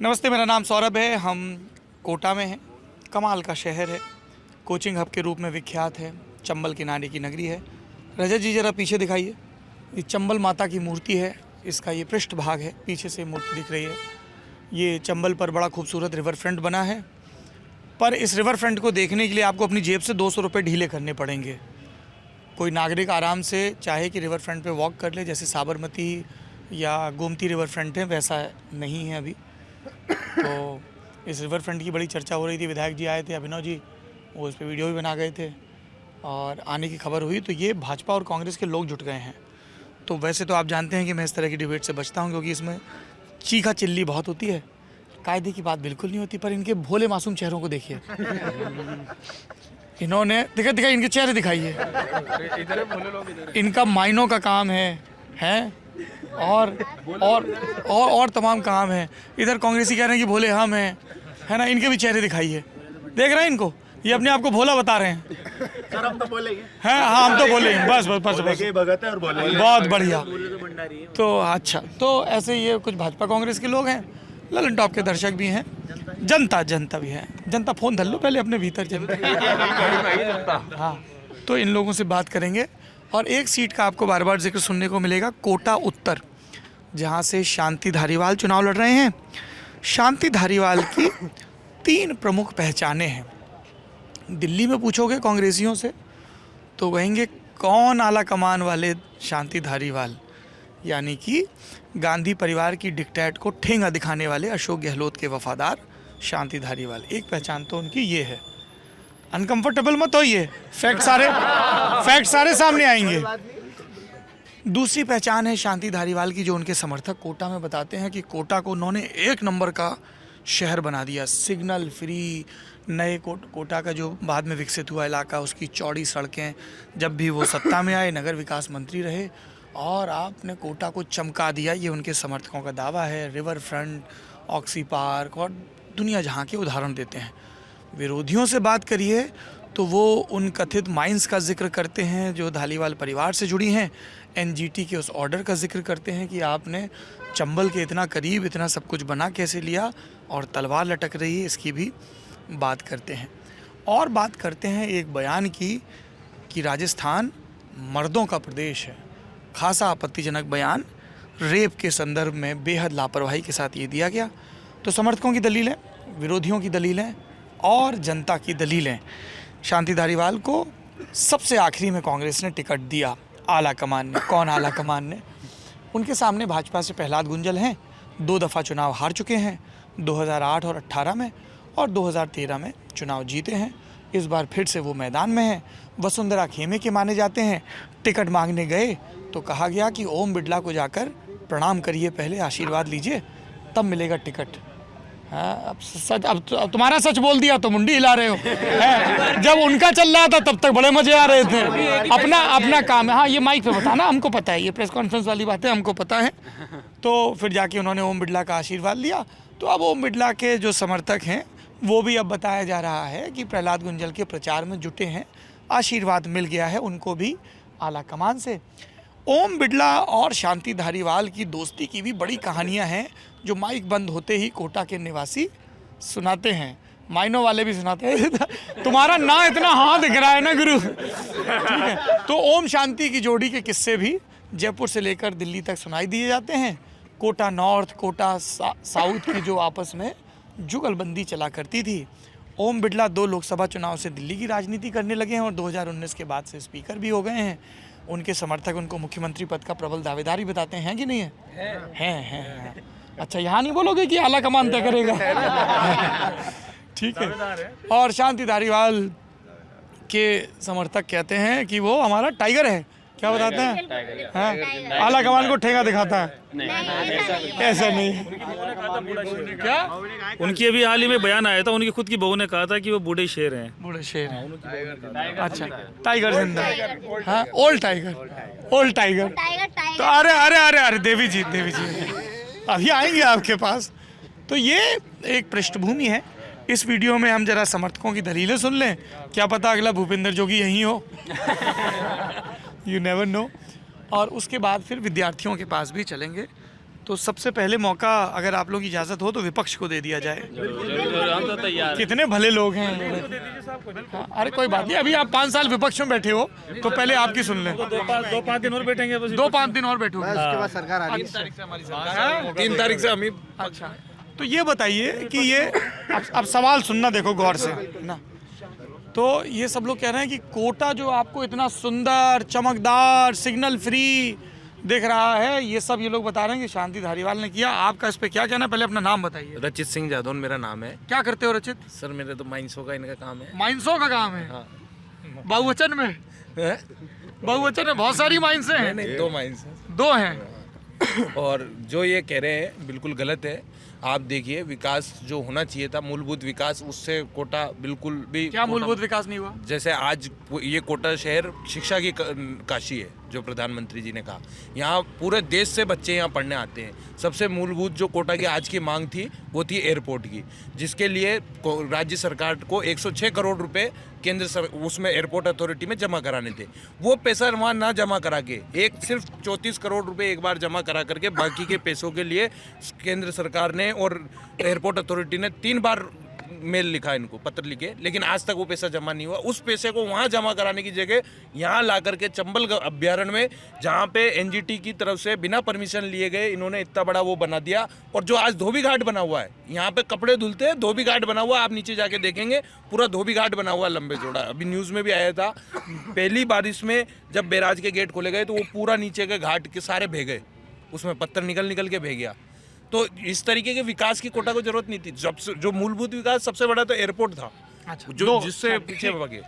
नमस्ते, मेरा नाम सौरभ है। हम कोटा में हैं। कमाल का शहर है, कोचिंग हब के रूप में विख्यात है, चंबल किनारे की नगरी है। रजत जी ज़रा पीछे दिखाइए। ये चंबल माता की मूर्ति है, इसका ये पृष्ठ भाग है, पीछे से मूर्ति दिख रही है। ये चंबल पर बड़ा खूबसूरत रिवर फ्रंट बना है, पर इस रिवर फ्रंट को देखने के लिए आपको अपनी जेब से 200 रुपये ढीले करने पड़ेंगे। कोई नागरिक आराम से चाहे कि रिवर फ्रंट पे वॉक कर ले, जैसे साबरमती या गोमती रिवर फ्रंट है वैसा नहीं है अभी। तो इस रिवर फ्रंट की बड़ी चर्चा हो रही थी, विधायक जी आए थे, अभिनव जी, वो उस पर वीडियो भी बना गए थे और आने की खबर हुई तो ये भाजपा और कांग्रेस के लोग जुट गए हैं। तो वैसे तो आप जानते हैं कि मैं इस तरह की डिबेट से बचता हूं, क्योंकि इसमें चीखा चिल्ली बहुत होती है, कायदे की बात बिल्कुल नहीं होती। पर इनके भोले मासूम चेहरों को देखिए। इन्होंने दिखा इनके चेहरे दिखाइए। इनका मायनों का काम है और तमाम काम है। इधर कांग्रेसी कह रहे हैं कि भोले हम हैं, है ना। इनके भी चेहरे दिखाइए। देख रहे हैं इनको, ये अपने आप को भोला बता रहे हैं। सर हम तो बोलेंगे। हैं, हाँ हम तो बोलेंगे। बस भगत है और बोलेंगे। बहुत बढ़िया। तो अच्छा, तो ऐसे ये कुछ भाजपा कांग्रेस के लोग हैं, ललन टॉप के दर्शक भी हैं, जनता भी है। जनता फोन धर लो पहले अपने भीतर, जनता। हाँ, तो इन लोगों से बात करेंगे। और एक सीट का आपको बार बार जिक्र सुनने को मिलेगा, कोटा उत्तर, जहाँ से शांति धारीवाल चुनाव लड़ रहे हैं। शांति धारीवाल की 3 प्रमुख पहचानें हैं। दिल्ली में पूछोगे कांग्रेसियों से तो कहेंगे कौन आला कमान वाले शांति धारीवाल, यानी कि गांधी परिवार की डिक्टेट को ठेंगा दिखाने वाले अशोक गहलोत के वफादार शांति धारीवाल। एक पहचान तो उनकी ये है। अनकंफर्टेबल मत होइए, फैक्ट सारे सामने आएंगे। दूसरी पहचान है शांति धारीवाल की, जो उनके समर्थक कोटा में बताते हैं कि कोटा को उन्होंने 1 नंबर का शहर बना दिया, सिग्नल फ्री। नए कोटा का जो बाद में विकसित हुआ इलाका, उसकी चौड़ी सड़कें, जब भी वो सत्ता में आए नगर विकास मंत्री रहे और आपने कोटा को चमका दिया, ये उनके समर्थकों का दावा है। रिवर फ्रंट, ऑक्सी पार्क और दुनिया जहाँ के उदाहरण देते हैं। विरोधियों से बात करिए तो वो उन कथित माइंस का जिक्र करते हैं जो धालीवाल परिवार से जुड़ी हैं। एनजीटी के उस ऑर्डर का जिक्र करते हैं कि आपने चंबल के इतना करीब इतना सब कुछ बना कैसे लिया और तलवार लटक रही है, इसकी भी बात करते हैं। और बात करते हैं एक बयान की कि राजस्थान मर्दों का प्रदेश है। खासा आपत्तिजनक बयान, रेप के संदर्भ में बेहद लापरवाही के साथ ये दिया गया। तो समर्थकों की दलीलें, विरोधियों की दलीलें और जनता की दलीलें। शांति धारीवाल को सबसे आखिरी में कांग्रेस ने टिकट दिया, आला कमान ने। कौन आला कमान ने? उनके सामने भाजपा से प्रहलाद गुंजल हैं, 2 दफ़ा चुनाव हार चुके हैं, 2008 और 18 में, और 2013 में चुनाव जीते हैं। इस बार फिर से वो मैदान में हैं। वसुंधरा खेमे के माने जाते हैं। टिकट मांगने गए तो कहा गया कि ओम बिड़ला को जाकर प्रणाम करिए, पहले आशीर्वाद लीजिए, तब मिलेगा टिकट। हाँ, अब तुम्हारा सच बोल दिया तो मुंडी हिला रहे हो। जब उनका चल रहा था तब तक बड़े मजे आ रहे थे। अपना काम है। हाँ, ये माइक पे बताना, हमको पता है, ये प्रेस कॉन्फ्रेंस वाली बातें हमको पता है। तो फिर जाके उन्होंने ओम बिड़ला का आशीर्वाद लिया। तो अब ओम बिड़ला के जो समर्थक हैं वो भी अब बताया जा रहा है कि प्रहलाद गुंजल के प्रचार में जुटे हैं, आशीर्वाद मिल गया है उनको भी आला कमान से। ओम बिड़ला और शांति धारीवाल की दोस्ती की भी बड़ी कहानियां हैं, जो माइक बंद होते ही कोटा के निवासी सुनाते हैं, माइनों वाले भी सुनाते हैं। तुम्हारा ना इतना हाँ दिख रहा है ना गुरु, ठीक है। तो ओम शांति की जोड़ी के किस्से भी जयपुर से लेकर दिल्ली तक सुनाई दिए जाते हैं। कोटा नॉर्थ, कोटा साउथ की जो आपस में जुगलबंदी चला करती थी। ओम बिड़ला 2 लोकसभा चुनाव से दिल्ली की राजनीति करने लगे हैं और 2019 के बाद से स्पीकर भी हो गए हैं। उनके समर्थक उनको मुख्यमंत्री पद का प्रबल दावेदारी बताते हैं कि नहीं है? हैं। अच्छा, यहाँ नहीं बोलोगे कि आला कमान तय करेगा? ठीक है। और शांति धारीवाल के समर्थक कहते हैं कि वो हमारा टाइगर है। क्या बताते हैं? हाँ, आला कमान को ठेंगा दिखाता है। ऐसा नहीं। क्या? उनकी अभी हाल ही में बयान आया था, उनकी खुद की बहू ने कहा था कि वो बूढ़े शेर हैं। बूढ़े शेर हैं। अच्छा, टाइगर जिंदा है। हाँ, ओल्ड टाइगर। तो अरे देवी जी अभी आएंगे आपके पास। तो ये एक पृष्ठभूमि है। इस वीडियो में हम जरा समर्थकों की दलीलें सुन लें, क्या पता अगला भूपेंद्र जोगी यहीं हो। You never know. और उसके बाद फिर विद्यार्थियों के पास भी चलेंगे तो सबसे पहले मौका अगर आप लोगों की इजाज़त हो तो विपक्ष को दे दिया जाए। हम तो तैयार कितने भले लोग हैं ये लोग। हाँ, अरे कोई बात नहीं, अभी आप 5 साल विपक्ष में बैठे हो तो पहले आपकी सुन लें। 2-5 दिन और बैठेंगे बस। 2-5 दिन और बैठोगे। उसके बाद सरकार आ रही है। 3 तारीख से हम ही। अच्छा, तो ये बताइए कि ये अब सवाल सुनना देखो गौर से ना। तो ये सब लोग कह रहे हैं कि कोटा जो आपको इतना सुंदर चमकदार सिग्नल फ्री दिख रहा है, ये सब ये लोग बता रहे हैं कि शांति धारीवाल ने किया। आपका इस पे क्या कहना है? पहले अपना नाम बताइए। रचित सिंह जादौन मेरा नाम है। क्या करते हो रचित? सर मेरे तो माइंसों का इनका काम है। माइंसों का काम है? हाँ। बहुवचन में? बहुवचन में बहुत सारी माइंसें हैं। नहीं 2 माइंस हैं। 2 हैं। और जो ये कह रहे हैं बिल्कुल गलत है। आप देखिए विकास जो होना चाहिए था, मूलभूत विकास, उससे कोटा बिल्कुल भी। क्या मूलभूत विकास नहीं हुआ? जैसे आज ये कोटा शहर शिक्षा की काशी है, जो प्रधानमंत्री जी ने कहा। यहाँ पूरे देश से बच्चे यहाँ पढ़ने आते हैं। सबसे मूलभूत जो कोटा की आज की मांग थी वो थी एयरपोर्ट की, जिसके लिए राज्य सरकार को 106 करोड़ रुपए उसमें एयरपोर्ट अथॉरिटी में जमा कराने थे। वो पैसा वहाँ ना जमा करा के सिर्फ 34 करोड़ रुपए एक बार जमा करा करके बाकी के पैसों के लिए केंद्र सरकार ने और एयरपोर्ट अथॉरिटी ने 3 बार मेल लिखा, इनको पत्र लिखे, लेकिन आज तक वो पैसा जमा नहीं हुआ। उस पैसे को वहाँ जमा कराने की जगह यहाँ ला करके चंबल अभ्यारण्य में, जहाँ पे एनजीटी की तरफ से बिना परमिशन लिए गए, इन्होंने इतना बड़ा वो बना दिया। और जो आज धोबी घाट बना हुआ है, यहाँ पे कपड़े धुलते हैं, धोबी घाट बना हुआ, आप नीचे जाके देखेंगे पूरा धोबी घाट बना हुआ लंबे चौड़ा। अभी न्यूज़ में भी आया था, पहली बारिश में जब बैराज के गेट खोले गए तो वो पूरा नीचे के घाट के सारे भे गए, उसमें पत्थर निकल के भे गया। तो इस तरीके के विकास की कोटा को जरूरत नहीं थी। जो मूलभूत विकास सबसे बड़ा तो एयरपोर्ट था। अच्छा, जो जिससे पीछे भागे।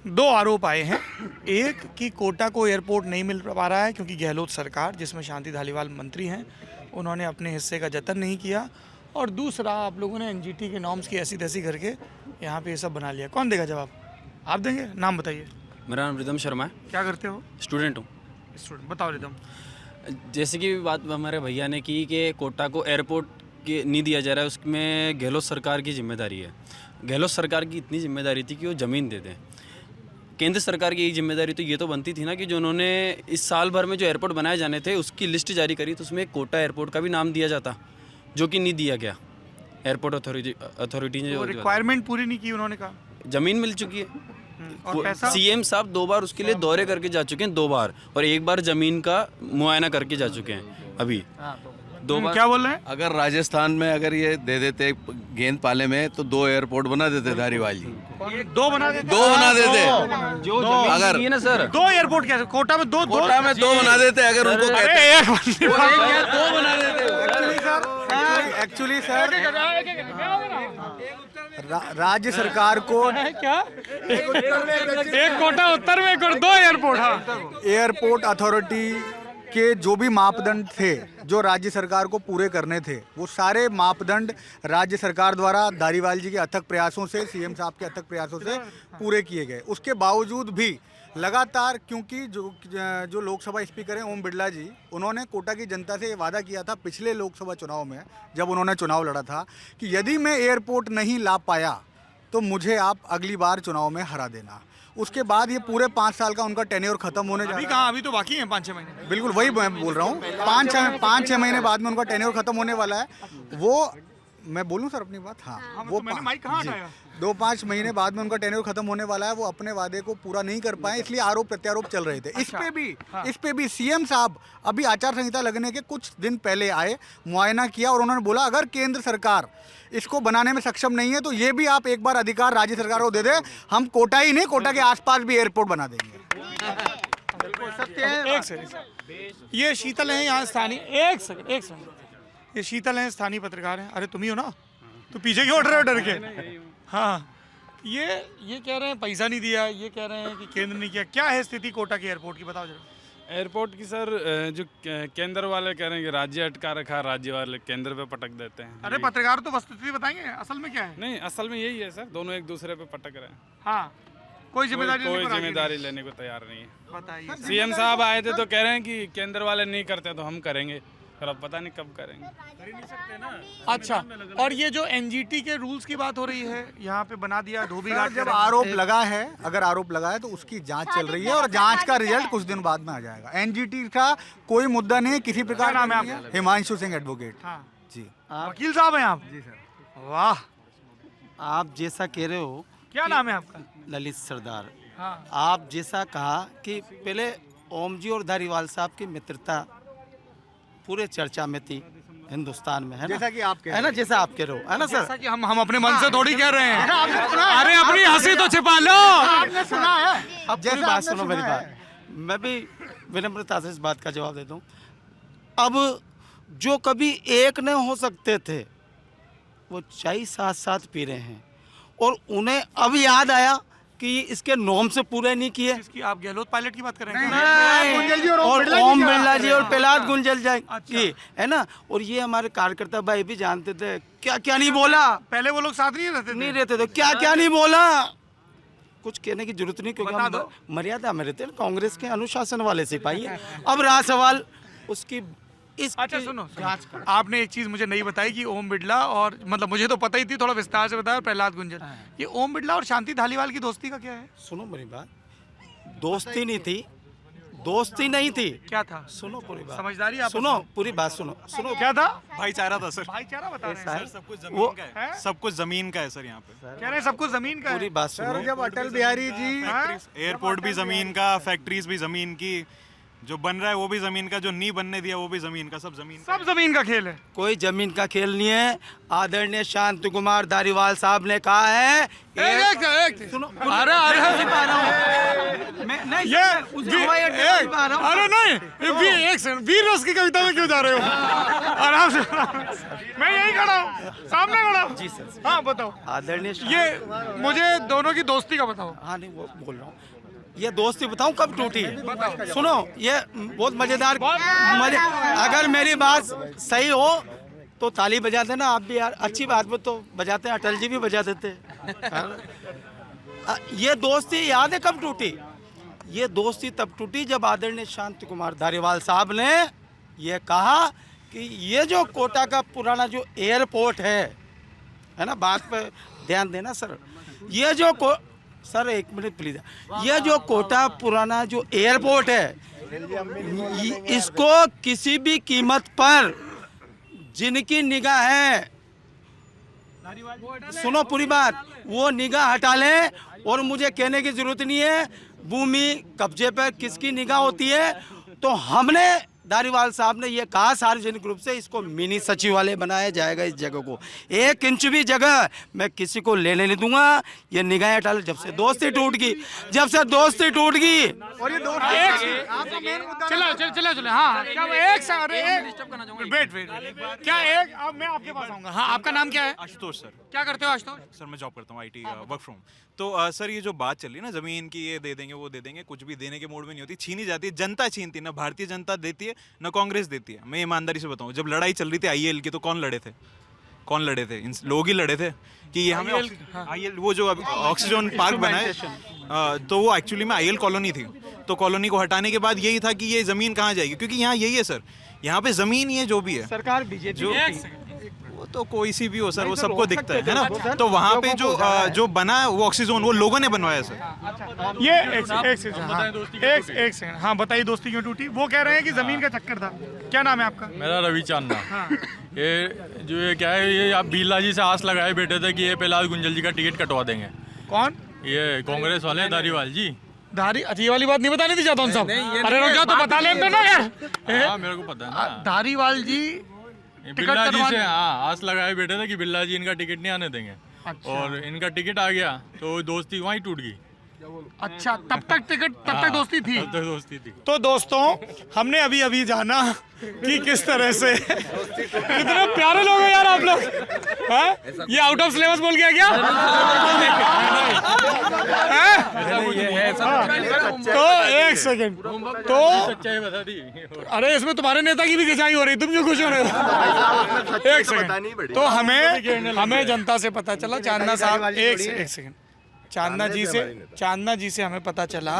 2 आरोप आए हैं। एक कि कोटा को एयरपोर्ट नहीं मिल पा रहा है क्योंकि गहलोत सरकार, जिसमें शांति धालीवाल मंत्री हैं, उन्होंने अपने हिस्से का जतन नहीं किया। और दूसरा, आप लोगों ने एनजीटी के नॉर्म्स की ऐसी तैसी करके यहाँ पे ये सब बना लिया। कौन देगा जवाब? आप देंगे? नाम बताइए। मेरा नाम रिदम शर्मा है। क्या करते हो? स्टूडेंट हूँ। स्टूडेंट। बताओ रिदम। जैसे कि बात हमारे भैया ने की कि कोटा को एयरपोर्ट के नहीं दिया जा रहा है, उसमें गहलोत सरकार की जिम्मेदारी है। गहलोत सरकार की इतनी जिम्मेदारी थी कि वो ज़मीन दे दें। केंद्र सरकार की यही जिम्मेदारी तो ये तो बनती थी ना कि जो उन्होंने इस साल भर में जो एयरपोर्ट बनाए जाने थे उसकी लिस्ट जारी करी, तो उसमें कोटा एयरपोर्ट का भी नाम दिया जाता, जो कि नहीं दिया गया। एयरपोर्ट अथॉरिटी ने जो रिक्वायरमेंट पूरी नहीं की, उन्होंने कहा। ज़मीन मिल चुकी है। और पैसा? सीएम साहब 2 बार उसके लिए दौरे करके जा चुके हैं, 2 बार, और 1 बार जमीन का मुआयना करके जा चुके हैं। अभी 2 बार। क्या बोल रहे हैं? अगर राजस्थान में अगर ये दे देते गेंद पाले में तो 2 एयरपोर्ट बना देते धारीवाल जी। 2 बना देते। 2 बना देते। जो अगर अगर ना सर 2 एयरपोर्ट कैसे? कोटा में 2 कोटा में 2 बना देते, अगर उनको कहते अरे एक बंदी बात। 2 बना देते। एक्चुअली सर राज्य सरकार को क्या? एक कोटा उत्तर में, एक और 2 एयरपोर्ट। हाँ, एयरपोर्ट अथॉरिटी के जो भी मापदंड थे जो राज्य सरकार को पूरे करने थे, वो सारे मापदंड राज्य सरकार द्वारा धारीवाल जी के अथक प्रयासों से, सीएम साहब के अथक प्रयासों से पूरे किए गए। उसके बावजूद भी लगातार, क्योंकि जो लोकसभा स्पीकर हैं ओम बिरला जी, उन्होंने कोटा की जनता से ये वादा किया था पिछले लोकसभा चुनाव में, जब उन्होंने चुनाव लड़ा था, कि यदि मैं एयरपोर्ट नहीं ला पाया तो मुझे आप अगली बार चुनाव में हरा देना। उसके बाद ये पूरे 5 साल का उनका टेन्योर खत्म होने जा रहा है। कहाँ? अभी तो बाकी है 5-6 महीने। बिल्कुल वही मैं बोल रहा हूँ, 5-6 महीने बाद में उनका टेन्योर खत्म होने वाला है। वो मैं बोलूँ सर अपनी बात? हाँ, वो मैंने माइक कहाँ हटाया? 2-5 महीने बाद में उनका टेन्योर खत्म होने वाला है। वो अपने वादे को पूरा नहीं कर पाए, इसलिए आरोप प्रत्यारोप चल रहे थे। इस पे भी सीएम साहब अभी आचार संहिता लगने के कुछ दिन पहले आए, मुआयना किया, और उन्होंने बोला अगर केंद्र सरकार इसको बनाने में सक्षम नहीं है तो ये भी आप एक बार अधिकार राज्य सरकार को दे दे, हम कोटा ही नहीं, कोटा के आसपास भी एयरपोर्ट बना देंगे। एक सेकंड, ये शीतल हैं यहाँ स्थानीय। एक सेकंड, ये शीतल हैं स्थानीय पत्रकार हैं। अरे तुम ही हो ना? तो पीछे क्यों उठ रहे हो डर के? हाँ, ये कह रहे हैं पैसा नहीं दिया, ये कह रहे हैं कि केंद्र ने किया। क्या है स्थिति कोटा के एयरपोर्ट की, बताओ जरा। एयरपोर्ट की सर, जो केंद्र वाले कह रहे हैं कि राज्य अटका रखा, राज्य वाले केंद्र पे पटक देते हैं। अरे पत्रकार तो वस्तुस्थिति बताएंगे, असल में क्या है? नहीं, असल में यही है सर, दोनों एक दूसरे पे पटक रहे हैं। हाँ, कोई जिम्मेदारी लेने को तैयार नहीं है। बताइए। सीएम साहब आए थे तो कह रहे हैं कि केंद्र वाले नहीं करते तो हम करेंगे। फिर अब पता नहीं कब करेंगे। अच्छा, और ये जो एनजीटी के रूल्स की बात हो रही है, यहाँ पे बना दिया धोबी सर, घाट जब आरोप लगा है, अगर आरोप लगा है तो उसकी जांच चल रही है और जांच का रिजल्ट कुछ दिन बाद में आ जाएगा। एनजीटी का कोई मुद्दा नहीं है, किसी प्रकार नाम है का नहीं है। हिमांशु सिंह एडवोकेट। हाँ, जी वकील साहब हैं आप? जी सर। वाह, आप जैसा कह रहे हो, क्या नाम है आपका? ललित सरदार, हाँ, आप जैसा कहा कि पहले ओम जी और धारीवाल साहब की मित्रता पूरे चर्चा में थी हिंदुस्तान में, है ना? जैसा कि आप कह है ना, जैसा आप कह रहे हो, है ना सर? जैसा कि हम अपने मन से थोड़ी कह रहे हैं। अरे अपनी हंसी तो छिपा लो। आपने सुना है? अब पूरी जैसा बात आपने सुनो, सुना मेरी है। बात, मैं भी विनम्रता से इस बात का जवाब देता हूँ। अब जो कभी एक नहीं हो सकते थे वो चाय साथ साथ पी रहे हैं, और उन्हें अब याद आया कि इसके नॉर्म से पूरे नहीं किए। इसकी आप गहलोत पायलट की बात कर रहे हैं? प्रहलाद गुंजल जी और ओम और बिरला जी ओम की बिरला बात जी कर और रहे हैं। प्रहलाद गुंजल जी, अच्छा। है ना? और ये हमारे कार्यकर्ता भाई भी जानते थे क्या क्या नहीं बोला, पहले वो लोग साथ नहीं रहते थे? नहीं रहते थे, क्या क्या नहीं बोला। कुछ कहने की जरूरत नहीं, क्योंकि बता हम दो। मर्यादा में रहते हैं, कांग्रेस के अनुशासन वाले सिपाही हैं। अब रहा सवाल उसकी इस अच्छा सुनो, आपने एक चीज मुझे नहीं बताई कि ओम बिरला और, मतलब मुझे तो पता ही थी, थोड़ा विस्तार से बताया, और प्रहलाद गुंजल, ये ओम बिरला और शांति धालीवाल की दोस्ती का क्या है? सुनो मेरी बात, दोस्ती नहीं थी, दोस्ती नहीं थी। क्या था? सुनो पूरी बात, समझदारी आपस सुनो में? पूरी बात, सुनो क्या था? भाईचारा था सर। भाईचारा बता रहे हैं। सब कुछ वो जमीन का है, सब कुछ जमीन का है सर। यहाँ पे कह रहे हैं सब कुछ जमीन का पूरी है। बात सर, सुनो। जब अटल बिहारी जी एयरपोर्ट भी जमीन का, फैक्ट्रीज भी जमीन की, जो बन रहा है वो भी जमीन का, जो नहीं बनने दिया वो भी जमीन का, सब जमीन का। सब जमीन का खेल है। कोई जमीन का खेल नहीं है। आदरणीय शांति कुमार धारीवाल साहब ने कहा है, एक सुनो, अरे मैं नहीं, ये उस हवाई अड्डे पर बता रहा हूँ। अरे नहीं, एक सेकंड, वीर रस की कविता में क्यों जा रहे हो? आराम से, मैं यही खड़ा हूँ, सामने खड़ा हूँ। जी सर। हाँ बताओ, आदरणीय ये मुझे दोनों की दोस्ती का बताओ। हाँ नहीं, वो बोल रहा हूँ, ये दोस्ती बताऊं कब टूटी? सुनो, ये बहुत मजेदार अगर मेरी बात सही हो तो ताली बजा देना आप भी यार, अच्छी बात में तो बजाते हैं, अटल जी भी बजा देते ये दोस्ती याद है कब टूटी? ये दोस्ती तब टूटी जब आदरणीय शांति कुमार धारीवाल साहब ने ये कहा कि ये जो कोटा का पुराना जो एयरपोर्ट है ना, बात पे ध्यान देना सर, ये जो सर एक मिनट प्लीज, ये जो कोटा पुराना जो एयरपोर्ट है, इसको किसी भी कीमत पर जिनकी निगाह है, सुनो पूरी बात, वो निगाह हटा लें। और मुझे कहने की जरूरत नहीं है भूमि कब्जे पर किसकी निगाह होती है। तो हमने धारीवाल साहब ने ये कहा सार्वजनिक रूप से, इसको मिनी सचिवालय बनाया जाएगा। इस जगह को 1 इंच भी जगह मैं किसी को लेने नहीं दूंगा। ये निगाहें हटा ले। जब से दोस्ती टूट गई, जब से दोस्ती टूट गई, और ये दोस्ती चलो हाँ, क्या वेट क्या एक, अब मैं आपके पास आऊंगा। हाँ, आपका नाम क्या है? आशुतोष सर। क्या करते हो आशुतोष? सर मैं जॉब करता हूँ, IT वर्क फ्रॉम। तो सर ये जो बात चल रही है ना जमीन की, ये दे देंगे वो दे देंगे, कुछ भी देने के मूड में नहीं होती, छीनी जाती है, जनता छीनती है। ना भारतीय जनता देती है ना कांग्रेस देती है। मैं ईमानदारी से बताऊं, जब लड़ाई चल रही थी IL की, तो कौन लड़े थे? कौन लड़े थे? लोग ही लड़े थे कि ये हमें IL वो जो ऑक्सीजन पार्क बना है, तो वो एक्चुअली में IL कॉलोनी थी। तो कॉलोनी को हटाने के बाद यही था कि ये जमीन कहाँ जाएगी, क्योंकि यहाँ यही है सर, यहाँ पे जमीन ही है जो भी है। सरकार बीजेपी वो तो कोई सी भी हो सर, वो सबको दिखता है ना। तो वहाँ पे जो बना है वो ऑक्सीजन वो लोगों ने बनवाया सर। ये एक सेकंड, हाँ बताइए दोस्ती क्यों टूटी? वो कह रहे हैं कि जमीन का चक्कर था। क्या नाम है आपका? मेरा रवि चांदना। ये जो ये क्या है, ये आप बिरला जी से आस लगाए बैठे थे कि ये प्रहलाद गुंजल जी का टिकट कटवा देंगे। कौन? ये कांग्रेस वाले धारीवाल जी। ये वाली बात नहीं बतानी थी चाहता हूँ सब। अरे रुक जाओ तो बता लेते ना यार। हाँ मेरे को पता है ना। धारीवाल जी बिरला जी से हाँ आस लगाए बैठे थे कि बिरला जी इनका टिकट नहीं आने देंगे। और इनका टिकट आ गया तो दोस्ती वहीं टूट गई। अच्छा, तब तक दोस्ती थी। तब तक दोस्ती थी। तो दोस्तों, हमने अभी जाना कि किस तरह से कितने प्यारे लोग हैं यार आप लोग। हैं? ये आउट ऑफ सिलेबस बोल गया क्या? तो एक सेकंड, तो सच्चाई बता दी। अरे इसमें तुम्हारे नेता की भी खिंचाई हो रही, तुम क्यों खुश हो रहे हो? एक सेकंड, तो हमें जनता से पता चला, चांदना साहब, एक सेकंड, चांदना जी से हमें पता चला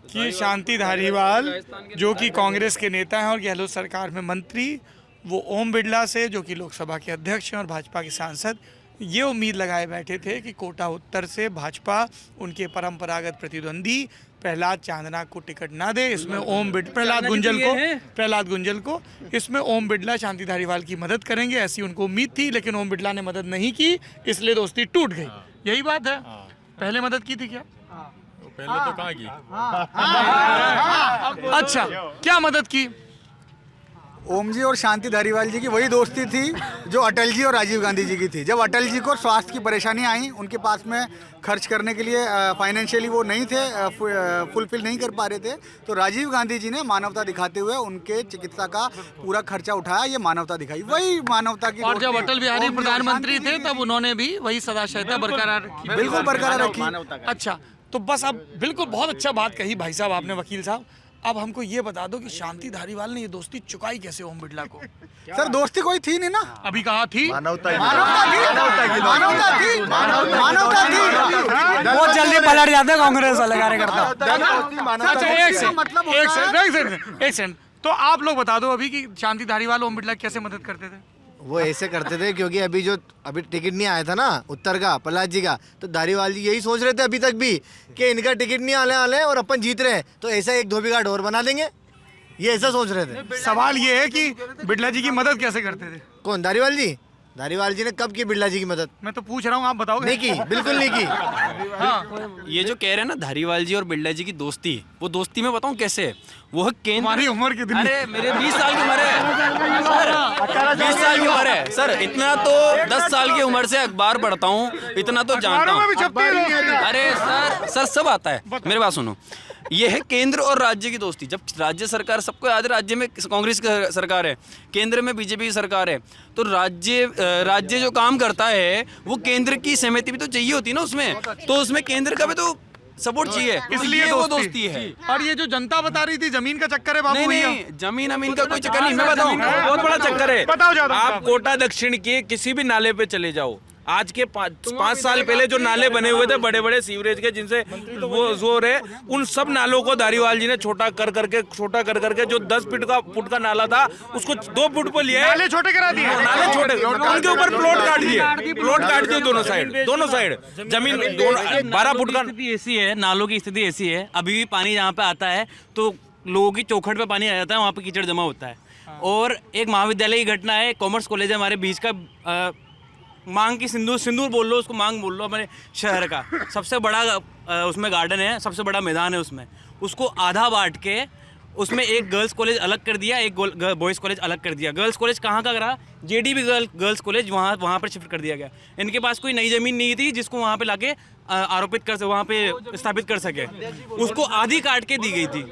कि शांति धारीवाल जो कि कांग्रेस के नेता हैं और गहलोत सरकार में मंत्री, वो ओम बिरला से, जो कि लोकसभा के अध्यक्ष हैं और भाजपा के सांसद, ये उम्मीद लगाए बैठे थे कि कोटा उत्तर से भाजपा उनके परंपरागत प्रतिद्वंदी प्रहलाद चांदना को टिकट ना दे, इसमें प्रहलाद गुंजल को इसमें ओम बिरला शांति धारीवाल की मदद करेंगे, ऐसी उनको उम्मीद थी। लेकिन ओम बिरला ने मदद नहीं की, इसलिए दोस्ती टूट गई। यही बात है। पहले मदद की थी क्या? पहले तो कहाँ की। अच्छा, क्या मदद की? ओम जी और शांति धारीवाल जी की वही दोस्ती थी जो अटल जी और राजीव गांधी जी की थी। जब अटल जी को स्वास्थ्य की परेशानी आई, उनके पास में खर्च करने के लिए फाइनेंशियली वो नहीं थे, फुलफिल नहीं कर पा रहे थे, तो राजीव गांधी जी ने मानवता दिखाते हुए उनके चिकित्सा का पूरा खर्चा उठाया। ये मानवता दिखाई, वही मानवता की। और जब अटल बिहारी प्रधानमंत्री थे तब उन्होंने भी वही सदाशयता बरकरार रखी। बिल्कुल बरकरार रखी। अच्छा, तो बस अब बिल्कुल बहुत अच्छा बात कही भाई साहब आपने, वकील साहब। अब हमको ये बता दो कि शांति धारीवाल ने ये दोस्ती चुकाई कैसे ओम बिरला को? सर दोस्ती कोई थी नहीं ना। अभी कहा थी मानवता थी। बहुत जल्दी पलट जाते कांग्रेस वाले कार्यकर्ता। अच्छा, एक सेकंड, तो आप लोग बता दो अभी कि शांति धारीवाल ओम बिरला कैसे मदद करते थे? वो ऐसे करते थे क्योंकि अभी टिकट नहीं आया था ना उत्तर का, प्रहलाद जी का, तो धारीवाल जी यही सोच रहे थे अभी तक भी कि इनका टिकट नहीं आने वाले हैं और अपन जीत रहे हैं, तो ऐसा एक धोबी घाट और बना देंगे, ये ऐसा सोच रहे थे। सवाल ये है कि बिरला जी की मदद कैसे करते थे? कौन? धारीवाल जी? धारीवाल जी ने कब की बिरला जी की मदद? मैं तो पूछ रहा हूँ, आप बताओगे? नहीं की, बिल्कुल नहीं की। हाँ, ये जो कह रहे हैं ना धारीवाल जी और बिरला जी की दोस्ती, वो दोस्ती मैं बताऊं कैसे है? वो है केंद्र। हमारी उम्र कितनी? अरे मेरे 20 साल की उम्र है सर, 20 साल की उम्र है सर। इतना तो 10 साल की उम्र से अखबार पढ़ता हूँ, इतना तो जानता हूँ। अरे सर सब आता है, मेरे बात सुनो। ये है केंद्र और राज्य की दोस्ती। जब राज्य सरकार, सबको याद है राज्य में कांग्रेस की सरकार है, केंद्र में बीजेपी की सरकार है, तो राज्य जो काम करता है वो केंद्र की सहमति भी तो चाहिए होती है ना उसमें, तो उसमें केंद्र का भी तो सपोर्ट चाहिए, इसलिए वो दोस्ती है। और ये जो जनता बता रही थी जमीन का चक्कर है बाबू, नहीं, जमीन अमीन का कोई चक्कर नहीं, मैं बताऊं बहुत बड़ा चक्कर है। बताओ ज्यादा। आप कोटा दक्षिण के किसी भी नाले पे चले जाओ, आज के 5 साल पहले जो नाले बने हुए थे बड़े बड़े सीवरेज के, जिनसे वो जोर है, उन सब नालों को धारीवाल जी ने छोटा कर करके जो 10 फुट का नाला था उसको 2 फुट पे लिया, नाले छोटे करा दिए, नाले छोटे, उनके ऊपर प्लॉट काट दिए दोनों साइड जमीन 12 फुट का। स्थिति ऐसी है, नालों की स्थिति ऐसी है, अभी भी पानी जहाँ पे आता है तो लोगों की चौखट पे पानी आ जाता है, वहाँ पे कीचड़ जमा होता है। और एक महाविद्यालय की घटना है, कॉमर्स कॉलेज है हमारे बीच का, मांग की सिंदूर बोल लो उसको, मांग बोल लो, हमारे शहर का सबसे बड़ा उसमें गार्डन है, सबसे बड़ा मैदान है उसमें, उसको आधा बांट के उसमें एक गर्ल्स कॉलेज अलग कर दिया, एक बॉयज़ कॉलेज अलग कर दिया। गर्ल्स कॉलेज कहाँ का रहा? JDB गर्ल्स कॉलेज, वहाँ पर शिफ्ट कर दिया गया। इनके पास कोई नई ज़मीन नहीं थी जिसको वहाँ पे लाके आरोपित कर वहाँ पे स्थापित कर सके, उसको आधी काट के दी गई थी।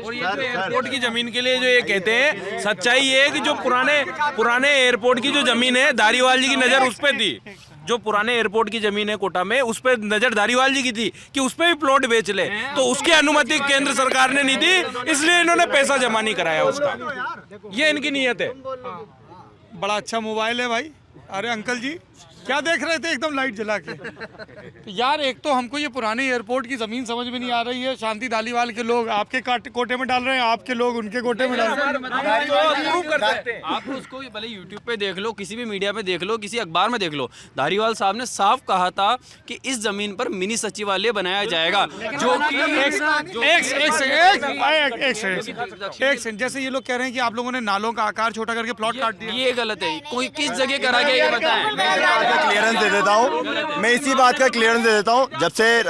और ये जो एयरपोर्ट की जमीन के लिए जो ये कहते हैं, सच्चाई ये है कि जो पुराने एयरपोर्ट की जो जमीन है, धारीवाल जी की नज़र उस पर थी। जो पुराने एयरपोर्ट की जमीन है कोटा में, उस पर नजर धारीवाल जी की थी कि उस पर भी प्लॉट बेच ले, तो उसकी अनुमति केंद्र सरकार ने नहीं दी, इसलिए इन्होंने पैसा जमा नहीं कराया उसका। ये इनकी नीयत है। बड़ा अच्छा मोबाइल है भाई। अरे अंकल जी क्या देख रहे थे एकदम लाइट जला के? तो यार एक तो हमको ये पुराने एयरपोर्ट की जमीन समझ में नहीं आ रही है, शांति धारीवाल के लोग आपके कोटे में डाल रहे हैं, आपके लोग उनके कोटे में डाल रहे हैं। आप उसको भले यूट्यूब पे देख लो, किसी भी मीडिया पे देख लो, किसी अखबार में देख लो, धारीवाल साहब ने साफ कहा था कि इस जमीन पर मिनी सचिवालय बनाया जाएगा, जो कि एक सेकंड, जैसे ये लोग कह रहे हैं कि आप लोगों ने नालों का आकार छोटा करके प्लॉट काट दिया, ये गलत है। कोई किस जगह करा गया ये बताएं। क्लियरेंस दे देता हूँ, मैं इसी बात का क्लियरेंस दे देता हूँ। जब से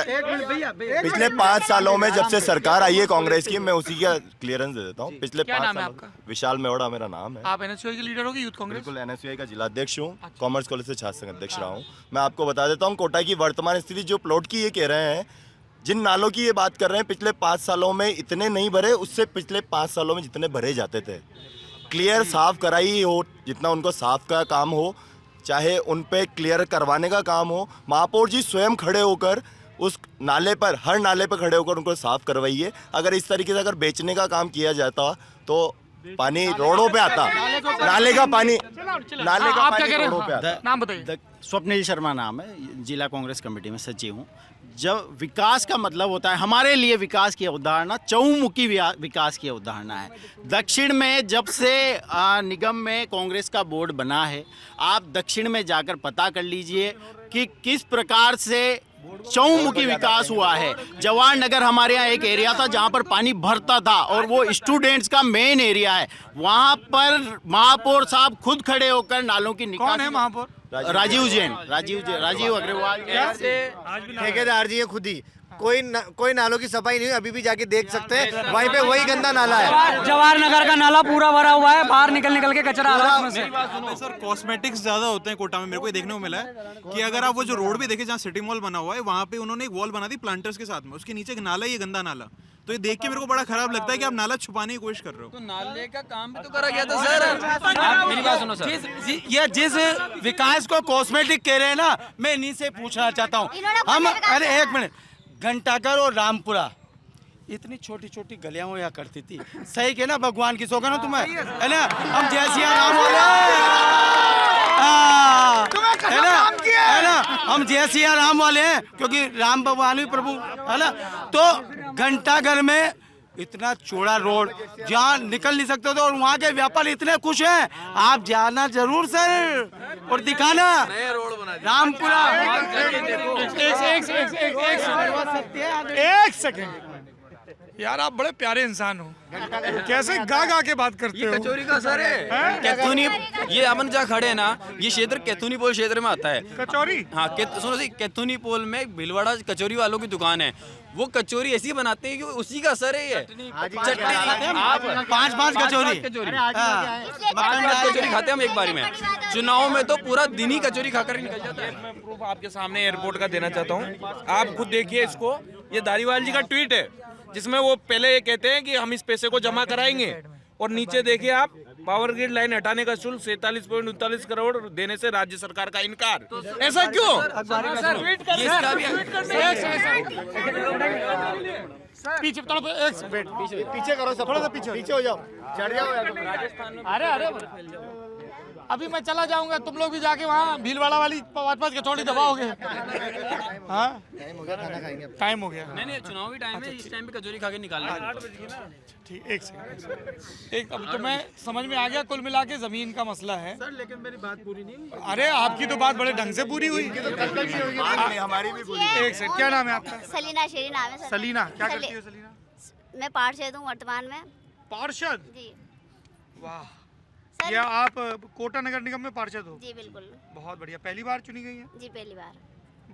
पिछले 5 सालों में जब से सरकार आई है कांग्रेस की, मैं उसी का क्लियरेंस दे देता हूँ। पिछले 5 सालों में विशाल मेवाड़ा मेरा नाम है। आप NSUI के लीडर हो कि यूथ कांग्रेस? बिल्कुल, NSUI का जिलाध्यक्ष हूँ, कॉमर्स कॉलेज से छात्र संघ अध्यक्ष रहा हूँ। मैं आपको बता देता हूँ कोटा की वर्तमान स्थिति, जो प्लॉट की ये कह रहे हैं, जिन नालों की ये बात कर रहे हैं, पिछले 5 सालों में इतने नहीं भरे, उससे पिछले 5 सालों में जितने भरे जाते थे, क्लियर साफ कराई हो, जितना उनको साफ का काम हो, चाहे उन पे क्लियर करवाने का काम हो, महापौर जी स्वयं खड़े होकर उस नाले पर, हर नाले पर खड़े होकर उनको साफ करवाइए। अगर इस तरीके से अगर बेचने का काम किया जाता तो पानी रोडों पे आता, नाले का पानी रोडों पे आता। नाम बताइए। स्वप्निल शर्मा नाम है, जिला कांग्रेस कमेटी में सचिव हूँ। जब विकास का मतलब होता है, हमारे लिए विकास की अवधारणा चहुमुखी विकास की अवधारणा है। दक्षिण में जब से निगम में कांग्रेस का बोर्ड बना है, आप दक्षिण में जाकर पता कर लीजिए कि किस प्रकार से चहुमुखी विकास हुआ है। जवाहर नगर हमारे यहाँ एक एरिया था जहाँ पर पानी भरता था और वो स्टूडेंट्स का मेन एरिया है। वहाँ पर महापौर साहब खुद खड़े होकर नालों की निकासी। कौन है महापौर? राजीव जैन, राजीव अग्रवाल। ठेकेदार जी है खुद ही, कोई नालों की सफाई नहीं, अभी भी जाके देख सकते हैं, वहीं पे वही गंदा नाला है। जवाहर नगर का नाला पूरा भरा हुआ है, बाहर निकल के कचरा आ रहा है उसमें से। सर कॉस्मेटिक्स ज्यादा होते हैं कोटा में, मेरे को ये देखने को मिला है कि अगर आप वो जो रोड भी देखे जहाँ सिटी मॉल बना हुआ है, वहाँ पे उन्होंने एक वॉल बना दी प्लांटर्स के साथ में, उसके नीचे एक नाला है, ये गंदा नाला। तो ये देख के मेरे को बड़ा खराब लगता है कि आप नाला छुपाने की कोशिश कर रहे हो। तो नाले का काम भी तो करा गया था सर। मेरी बात सुनो सर, ये जिस विकास को कॉस्मेटिक कह रहे हैं ना, मैं इन्हीं से पूछना चाहता हूँ। हम अरे एक मिनट, घंटाघर और रामपुरा इतनी छोटी छोटी गलियां हुआ करती थी, सही के ना, भगवान की सौगन हो तुम्हें, है ना। हम जैसी राम वाले है ना, हम जैसी राम वाले हैं, क्योंकि राम भगवान भी प्रभु है ना। तो घंटाघर में इतना चौड़ा रोड जहाँ निकल नहीं सकते थे और वहाँ के व्यापारी इतने खुश हैं। आप जाना जरूर सर और दिखाना रामपुरा। एक सेकंड यार, आप बड़े प्यारे इंसान हो, कैसे गा के बात करते हो? कचौरी का सर है कैथूनी, ये अमन जहाँ खड़े हैं ना, ये क्षेत्र कैथूनी पोल क्षेत्र में आता है। कचौरी? हाँ, सुनो सी, कैथूनी पोल में भीलवाड़ा कचौरी वालों की दुकान है। वो कचौरी ऐसी बनाते हैं कि उसी का असर है ये चटनी। आप 5 कचौरी कचौरी खाते हैं हम एक बारी में। चुनाव में तो पूरा दिन ही कचौरी खाकर निकल जाता है। मैं प्रूफ आपके सामने एयरपोर्ट का देना चाहता हूँ, आप खुद देखिए इसको। ये धारीवाल जी का ट्वीट है जिसमें वो पहले ये कहते हैं कि हम इस पैसे को जमा कराएंगे, और नीचे देखिए आप, पावर ग्रिड लाइन हटाने का शुल्क 47.39 करोड़ देने से राज्य सरकार का इनकार। ऐसा क्यों? पीछे पीछे करो सब, थोड़ा सा पीछे हो जाओ, चढ़ जाओ। अरे अभी मैं चला जाऊंगा, तुम लोग भी जाके वहाँ भीलवाड़ा वाली 5 कचौड़ी दबाओगे। हाँ टाइम हो गया। नहीं, चुनावी टाइम है, इस टाइम पे कचौरी खा के निकालना। ठीक, एक सेकंड, एक अब तो मैं समझ में आ गया। कुल मिला के जमीन का मसला है सर, लेकिन मेरी बात पूरी नहीं हुई। अरे आपकी तो बात बड़े ढंग से पूरी हुई, हमारी भी पूरी। एक सेकंड, क्या नाम है आपका? सलीना शेरी नाम है सर। सलीना, क्या करती हो सलीना? मैं पार्षद हूँ वर्तमान में। पार्षद? जी। वाह, या आप कोटा नगर निगम में पार्षद हो? जी बिल्कुल। बहुत बढ़िया, पहली बार चुनी गई हैं? जी पहली बार।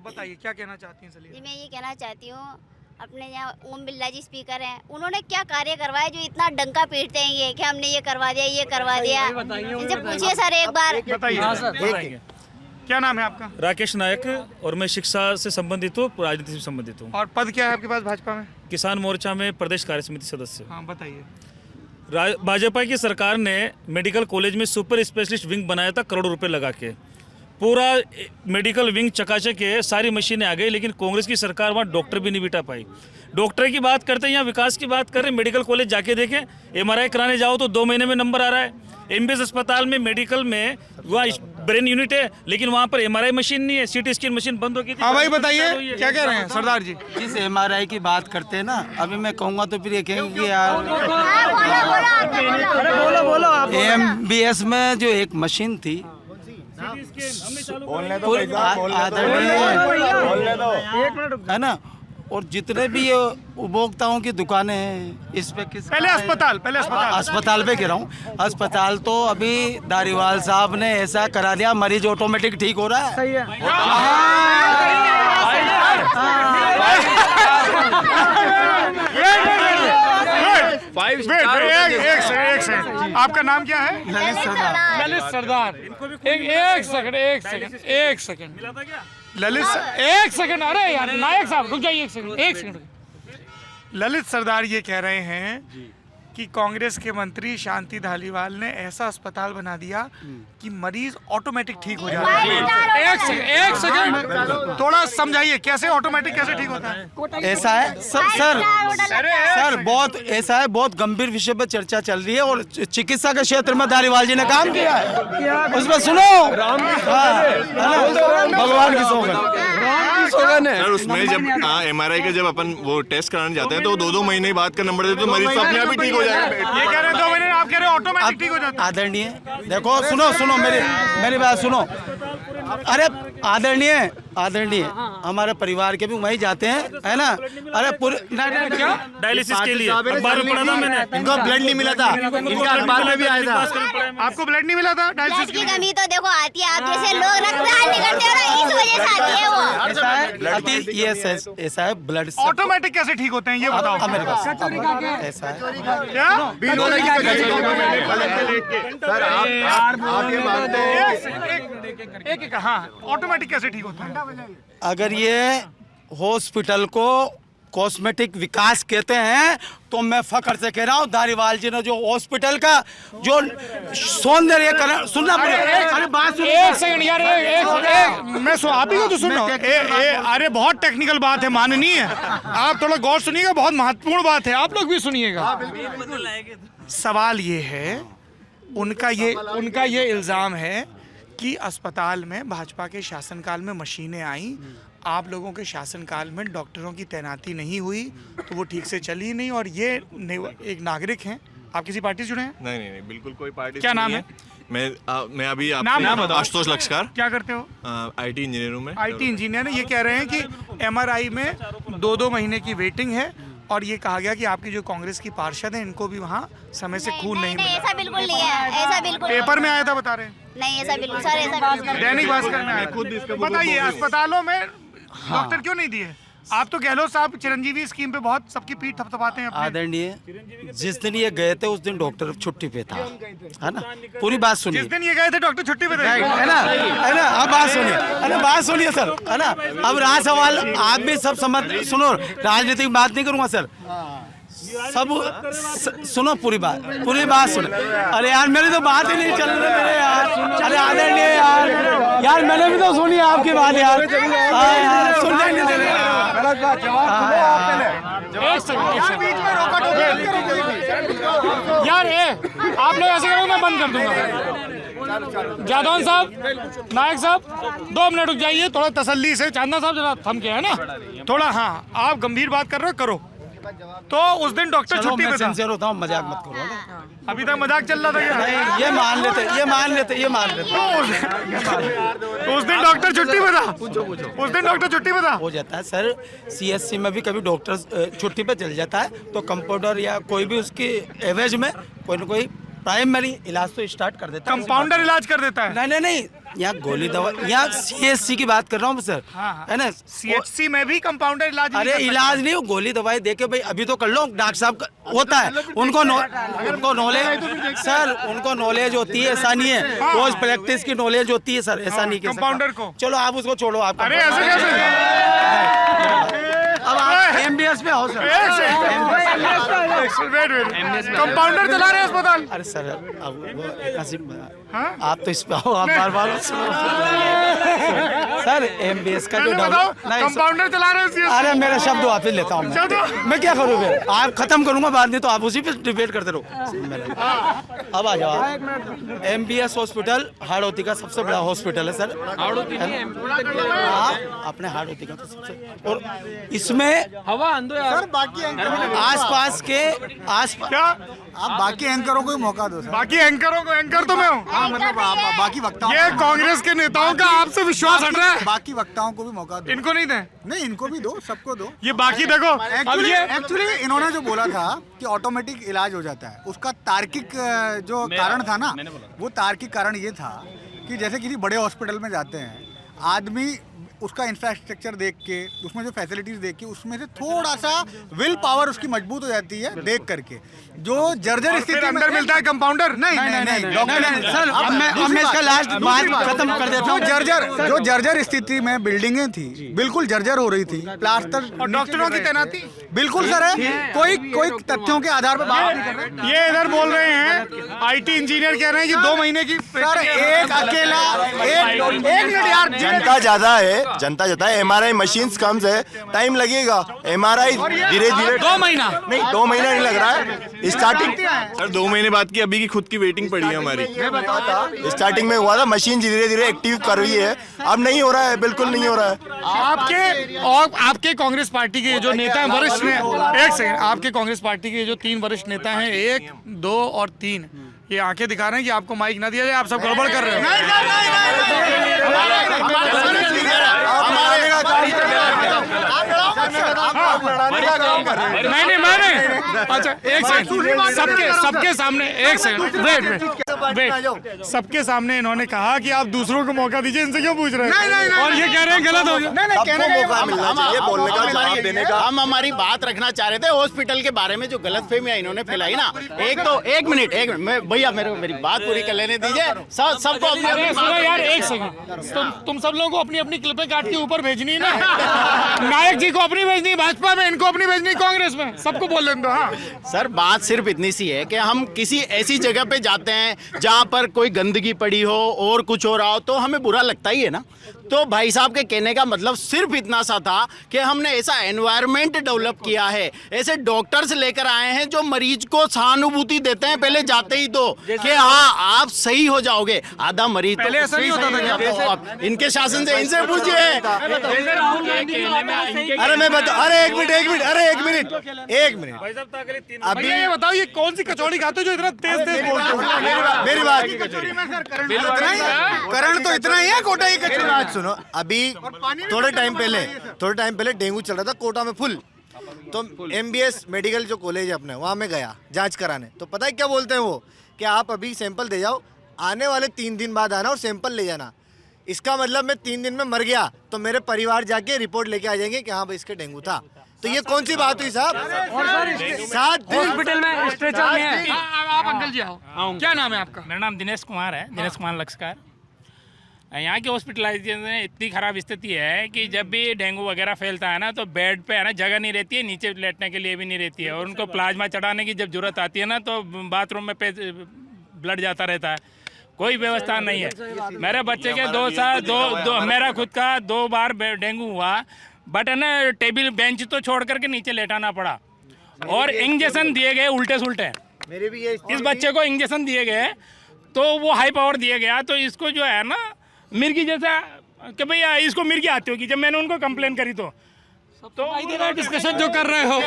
बताइए क्या कहना चाहती हैं सलीना? जी मैं ये कहना चाहती हूँ, अपने यहाँ ओम बिरला जी स्पीकर हैं, उन्होंने क्या कार्य करवाया जो इतना डंका पीटते हैं ये कि हमने ये करवा दिया, ये करवा दिया। इनसे पूछिए सर एक बार। बताइए क्या नाम है आपका? राकेश नायक, और मैं शिक्षा से संबंधित हूँ, राजनीति से संबंधित हूँ। और पद क्या है आपके पास भाजपा में? किसान मोर्चा में प्रदेश कार्य समिति सदस्य। हाँ बताइए। भाजपा की सरकार ने मेडिकल कॉलेज में सुपर स्पेशलिस्ट विंग बनाया था करोड़ों रुपए लगा के। पूरा मेडिकल विंग चकाचक है, सारी मशीनें आ गई, लेकिन कांग्रेस की सरकार वहाँ डॉक्टर भी नहीं बिठा पाई। डॉक्टर की बात करते हैं या विकास की बात कर रहे हैं, मेडिकल कॉलेज जाके देखें, MRI कराने जाओ तो 2 महीने में नंबर आ रहा है। MBS अस्पताल में मेडिकल में वहाँ ब्रेन यूनिट है, लेकिन वहाँ पर MRI मशीन नहीं है, CT स्कैन मशीन बंद हो गई थी। हाँ भाई बताइए क्या कह रहे हैं सरदार जी? जिस MRI की बात करते हैं ना, अभी मैं कहूँगा तो फिर ये कहेंगे कि यार MBS में जो एक मशीन थी, है ना, और जितने भी ये उपभोक्ताओं की दुकानें हैं, इस पे पहले अस्पताल पे गिरा हूँ। अस्पताल तो अभी धारीवाल साहब ने ऐसा करा दिया, मरीज ऑटोमेटिक ठीक हो रहा है। सही है। एक सेकंड, आपका नाम क्या है? ललित सरदार। एक सेकंड ललित, एक सेकंड, अरे यार नायक साहब रुक जाइए, एक सेकंड। ललित सरदार ये कह रहे हैं कि कांग्रेस के मंत्री शांति धालीवाल ने ऐसा अस्पताल बना दिया कि मरीज ऑटोमेटिक ठीक हो जाता है। एक सेकंड थोड़ा समझाइए कैसे ऑटोमेटिक कैसे ठीक होता है। ऐसा है सर बहुत ऐसा है, बहुत गंभीर विषय पर चर्चा चल रही है और चिकित्सा के क्षेत्र में धारीवाल जी ने काम किया है, उसमें सुनो। भगवान की सौगंध है। सर उसमें जब MRI के जब अपन वो टेस्ट कराने जाते हैं तो 2-2 महीने बाद का नंबर देते तो मरीज तो अपने आप ही ठीक हो जाएगा। ये कह रहे हैं 2 महीने, आप कह रहे हो ऑटोमेटिक ठीक हो जाता है। आदरणीय देखो सुनो मेरी बात सुनो। अरे आदरणीय हमारे परिवार के भी वहीं जाते हैं, है ना। अरे पूरे डायलिसिस के लिए अखबार में पढ़ा था मैंने, इनको ब्लड नहीं मिला था, इनके अखबार में भी आया था। आपको ब्लड नहीं मिला था डायलिसिस की कमी तो देखो आती है, आप जैसे लोग रक्तदान नहीं करते हो ना, इस वजह से आती है वो। ऐसा है ब्लड ऑटोमेटिक कैसे ठीक होते हैं ये बताओ मेरे पास। ऐसा है सर आप ये मानते हैं एक हाँ ऑटोमेटिक कैसे ठीक होता है। अगर ये हॉस्पिटल को कॉस्मेटिक विकास कहते हैं तो मैं फख्र से कह रहा हूँ धारीवाल जी ने जो हॉस्पिटल का जो सौंदर्यकरण सुनना पड़ेगा। अरे बात सुनो, एक सेकंड यार, मैं आप ही को तो सुन रहा हूँ। अरे बहुत टेक्निकल बात है माननीय, आप थोड़ा गौर सुनिएगा, बहुत महत्वपूर्ण बात है, आप लोग भी सुनिएगा। सवाल ये है, उनका ये इल्ज़ाम है कि अस्पताल में भाजपा के शासनकाल में मशीनें आई, आप लोगों के शासनकाल में डॉक्टरों की तैनाती नहीं हुई तो वो ठीक से चली नहीं। और ये एक नागरिक हैं, आप किसी पार्टी से जुड़े हैं? नहीं बिल्कुल कोई पार्टी। क्या नाम है? मैं अभी आशुतोष लक्ष्कर। क्या करते हो? IT इंजीनियर हूँ मैं। IT इंजीनियर है। ये कह रहे हैं कि MRI में 2-2 महीने की वेटिंग है और ये कहा गया कि आपकी जो कांग्रेस की पार्षद हैं इनको भी वहाँ समय से खून नहीं मिला। ऐसा बिल्कुल नहीं है, ऐसा बिल्कुल पेपर में आया था बता रहे हैं। नहीं, ऐसा बिल्कुल सर, ऐसा बिल्कुल दैनिक भास्कर में आया। बताइए अस्पतालों में डॉक्टर क्यों नहीं दिए? आप तो गहलोत साहब चिरंजीवी स्कीम पे बहुत सबकी पीठ थपथपाते हैं। आदरणीय जिस दिन ये गए थे उस दिन डॉक्टर छुट्टी पे था, है ना। पूरी बात सुनिए। जिस दिन ये गए थे डॉक्टर छुट्टी पे थे, है ना। अब बात सुनिए, अरे बात सुनिए सर, है ना। अब रहा सवाल, आप भी सब समझ सुनो, राजनीतिक बात नहीं करूंगा सर, सब सुनो पूरी बात सुनो। अरे यार मेरी तो बात ही नहीं चल रही मेरे यार। अरे आदरणीय यार मैंने भी तो सुनी आपकी बात यार। सुनने नहीं दे रहे यार। आप लोग ऐसे करो, मैं बंद कर दूंगा। जादौन साहब, नायक साहब 2 मिनट रुक जाइए, थोड़ा तसल्ली से। चांदना साहब जरा थम के, है ना थोड़ा। हाँ आप गंभीर बात कर रहे हो, करो। तो उस दिन डॉक्टर छुट्टी पे था। सिंसियर होता हूँ, मजाक मत करो। अभी तक मजाक चल रहा था क्या? ये मान लेते। तो उस दिन डॉक्टर छुट्टी पे था। उस दिन डॉक्टर छुट्टी पे था। हो जाता है सर, CSC में भी कभी डॉक्टर छुट्टी पे चल जाता है तो कंपाउंडर या कोई भी उसकी एवरेज में कोई ना कोई प्राइमरी इलाज तो स्टार्ट कर देता है। कंपाउंडर इलाज कर देता है। नहीं, यहाँ गोली दवा, यहाँ CSC की बात कर रहा हूँ सर, है ना। CHC में भी कंपाउंडर इलाज। अरे इलाज नहीं, गोली दवाई देके भाई अभी तो कर लो। डॉक्टर साहब होता है, उनको नॉलेज सर, उनको नॉलेज होती है, ऐसा नहीं है। रोज प्रैक्टिस की नॉलेज होती है सर, ऐसा नहीं। कंपाउंडर को चलो आप उसको छोड़ो। आप अरे ऐसे कैसे? अब आप MBS पे हो सर। कंपाउंडर चला रहे हैं अस्पताल। अरे सर आप तो इस पे आओ, आप बार सर MBS का जो कंपाउंडर चला रहे हैं। अरे मेरा शब्द वापस लेता हूँ मैं क्या करूँ फिर? आप खत्म करूंगा बाद में, तो आप उसी पे डिबेट करते रहो। अब आ जाओ। MBS हॉस्पिटल हाड़ौती का सबसे बड़ा हॉस्पिटल है सर। अपने हाड़ौती का तो सबसे, और इसमें हवा अंदर यार। बाकी आसपास के आप बाकी एंकरों को भी मौका दो सर। बाकी एंकरों को, एंकर तो मैं हूँ। हाँ मतलब बाकी वक्ताओं, ये कांग्रेस के नेताओं का आपसे विश्वास हट रहा है। बाकी वक्ताओं को भी मौका दो। इनको नहीं दें? नहीं, इनको भी दो, सबको दो। ये बाकी देखो, अब ये एक्चुअली इन्होंने जो बोला था कि ऑटोमेटिक इलाज हो जाता है, उसका तार्किक जो कारण था ना, वो तार्किक कारण ये था कि जैसे किसी बड़े हॉस्पिटल में जाते हैं, आदमी उसका इंफ्रास्ट्रक्चर देख के, उसमें जो फैसिलिटीज देख के, उसमें से थोड़ा सा विल पावर उसकी मजबूत हो जाती है देख करके। जो जर्जर स्थिति अंदर मिलता है कंपाउंडर, नहीं डॉक्टर सर, अब मैं इसका लास्ट बात खत्म कर देता हूं। जो जर्जर स्थिति में बिल्डिंगें थी, बिल्कुल जर्जर हो रही थी, प्लास्टर और डॉक्टरों की तैनाती बिल्कुल सर है, कोई तथ्यों के आधार पर बात नहीं कर रहे। ये इधर बोल रहे हैं IT इंजीनियर कह रहे हैं कि 2 महीने की सर एक अकेला एक मिनट यार, जनता ज्यादा है, जनता ज्यादा है, MRI मशीन्स कम है, टाइम लगेगा। MRI धीरे धीरे 2 महीना नहीं, 2 महीना नहीं लग रहा है। स्टार्टिंग सर 2 महीने बाद की अभी की खुद की वेटिंग पड़ी है हमारी। स्टार्टिंग में हुआ था, मशीन धीरे धीरे एक्टिव कर रही है, अब नहीं हो रहा है, बिल्कुल नहीं हो रहा है। आपके कांग्रेस पार्टी के जो नेता हैं वरिष्ठ ने, एक सेकंड, आपके कांग्रेस पार्टी के जो 3 वरिष्ठ नेता हैं, 1, 2 और 3, ये आंखें दिखा रहे हैं कि आपको माइक ना दिया जाए, आप सब गड़बड़ कर रहे हो। मैंने अच्छा एक सेकंड, सबके सामने एक सेकंड वेट, सबके सामने इन्होंने कहा कि आप दूसरों को मौका दीजिए, इनसे क्यों पूछ रहे हैं? और ये कह रहे हैं गलत हो गया। हम हमारी बात रखना चाह रहे थे हॉस्पिटल के बारे में, जो गलतफहमी इन्होंने फैलाई ना। एक मिनट भैया मेरी बात पूरी कर लेने दीजिए। सबको सुनो यार, एक सेकंड, तुम सब लोगों को अपनी अपनी क्लिपें काट के ऊपर भेजनी ना। नायक जी को अपनी भेजनी भाजपा में, इनको अपनी भेजनी कांग्रेस में, सबको बोल लेते हो। हाँ सर, बात सिर्फ इतनी सी है कि हम किसी ऐसी जगह पे जाते हैं जहां पर कोई गंदगी पड़ी हो और कुछ हो रहा हो तो हमें बुरा लगता ही है ना। तो भाई साहब के कहने का मतलब सिर्फ इतना सा था कि हमने ऐसा एनवायरनमेंट डेवलप किया है, ऐसे डॉक्टर्स लेकर आए हैं जो मरीज को सहानुभूति देते हैं पहले जाते ही, तो कि हाँ आप सही हो जाओगे। आधा मरीज पहले ऐसा नहीं होता था क्या? इनके शासन से इनसे पूछिए। अरे मैं बता, अरे एक मिनट अभी ये बताओ, ये कौन सी कचौड़ी खाते हो जो इतना तेज बोलते हो? मेरी बात करण तो इतना ही है, कोटा ही कचौड़ी। सुनो, अभी थोड़े टाइम पहले डेंगू चल रहा था कोटा में फुल, तो MBS मेडिकल जो कॉलेज है अपने, वहाँ में गया जांच कराने, तो पता है क्या बोलते हैं वो, कि आप अभी सैंपल दे जाओ, आने वाले 3 दिन बाद आना और सैंपल ले जाना। इसका मतलब मैं 3 दिन में मर गया तो मेरे परिवार जाके रिपोर्ट लेके आ जाएंगे कि हाँ भाई इसके डेंगू था। तो ये कौन सी बात हुई साहब? 7 दिन हॉस्पिटल में स्ट्रेचर में है। आप अंकल जी आओ, क्या नाम है आपका? मेरा नाम दिनेश कुमार है, दिनेश कुमार लक्ष्कर। यहाँ की हॉस्पिटलाइजेशन में इतनी ख़राब स्थिति है कि जब भी डेंगू वगैरह फैलता है ना, तो बेड पे है ना जगह नहीं रहती है, नीचे लेटने के लिए भी नहीं रहती है, और उनको प्लाज्मा चढ़ाने की जब जरूरत आती है ना, तो बाथरूम में ब्लड जाता रहता है, कोई व्यवस्था नहीं है। मेरे बच्चे के 2 साल मेरा खुद का 2 बार डेंगू हुआ, बट है ना टेबल बेंच तो छोड़ करके नीचे लेटाना पड़ा, और इंजेक्शन दिए गए उल्टे सुल्टे। मेरे भी ये इस बच्चे को इंजेक्शन दिए गए तो वो हाई पावर दिया गया, तो इसको जो है ना मिर्गी जैसा, कि भैया इसको मिर्गी आती होगी। जब मैंने उनको कंप्लेन करी तो डिस्कशन जो कर रहे हो,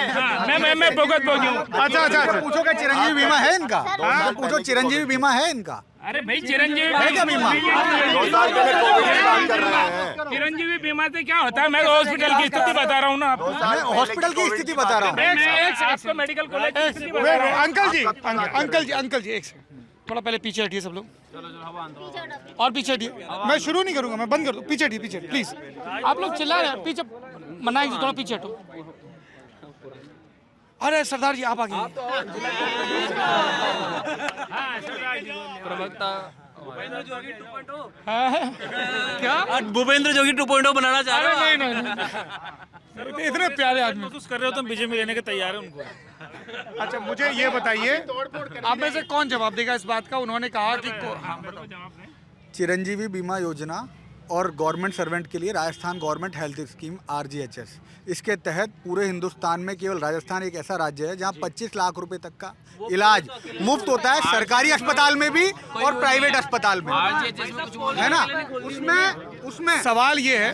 मैं भुगत भोगी हूँ। अच्छा पूछो क्या चिरंजीवी बीमा है इनका? पूछो चिरंजीवी बीमा है इनका? अरे भाई चिरंजीवी है क्या बीमा? चिरंजीवी बीमा से क्या होता है? मैं हॉस्पिटल की स्थिति बता रहा हूँ ना आपको, हॉस्पिटल की स्थिति बता रहा हूँ। आपको मेडिकल कॉलेज की स्थिति बता रहा हूँ। अंकल जी एक सेकंड, थोड़ा पहले पीछे हटिए सब लोग, और पीछे हटिए। मैं शुरू नहीं करूंगा, मैं बंद कर दूं। पीछे हटिए प्लीज, आप लोग चिल्ला रहे हैं, पीछे मनाएंगे, थोड़ा पीछे हटो। अरे सरदार जी आप आगे। प्रवक्ता क्या भूपेंद्र जोगी 2.0 बनाना चाह रहे अरे नहीं, इतने प्यारे आदमी महसूस कर रहे हो तो हम बीजेपी लेने के तैयार है उनको। अच्छा मुझे ये बताइए, आप में से कौन जवाब देगा इस बात का? उन्होंने कहा कि चिरंजीवी बीमा योजना और गवर्नमेंट सर्वेंट के लिए Rajasthan government health scheme RGHS, इसके तहत पूरे हिंदुस्तान में केवल राजस्थान एक ऐसा राज्य है जहां 25 लाख रुपए तक का इलाज मुफ्त होता है, सरकारी अस्पताल में भी और प्राइवेट अस्पताल में, है ना? उसमें सवाल ये है,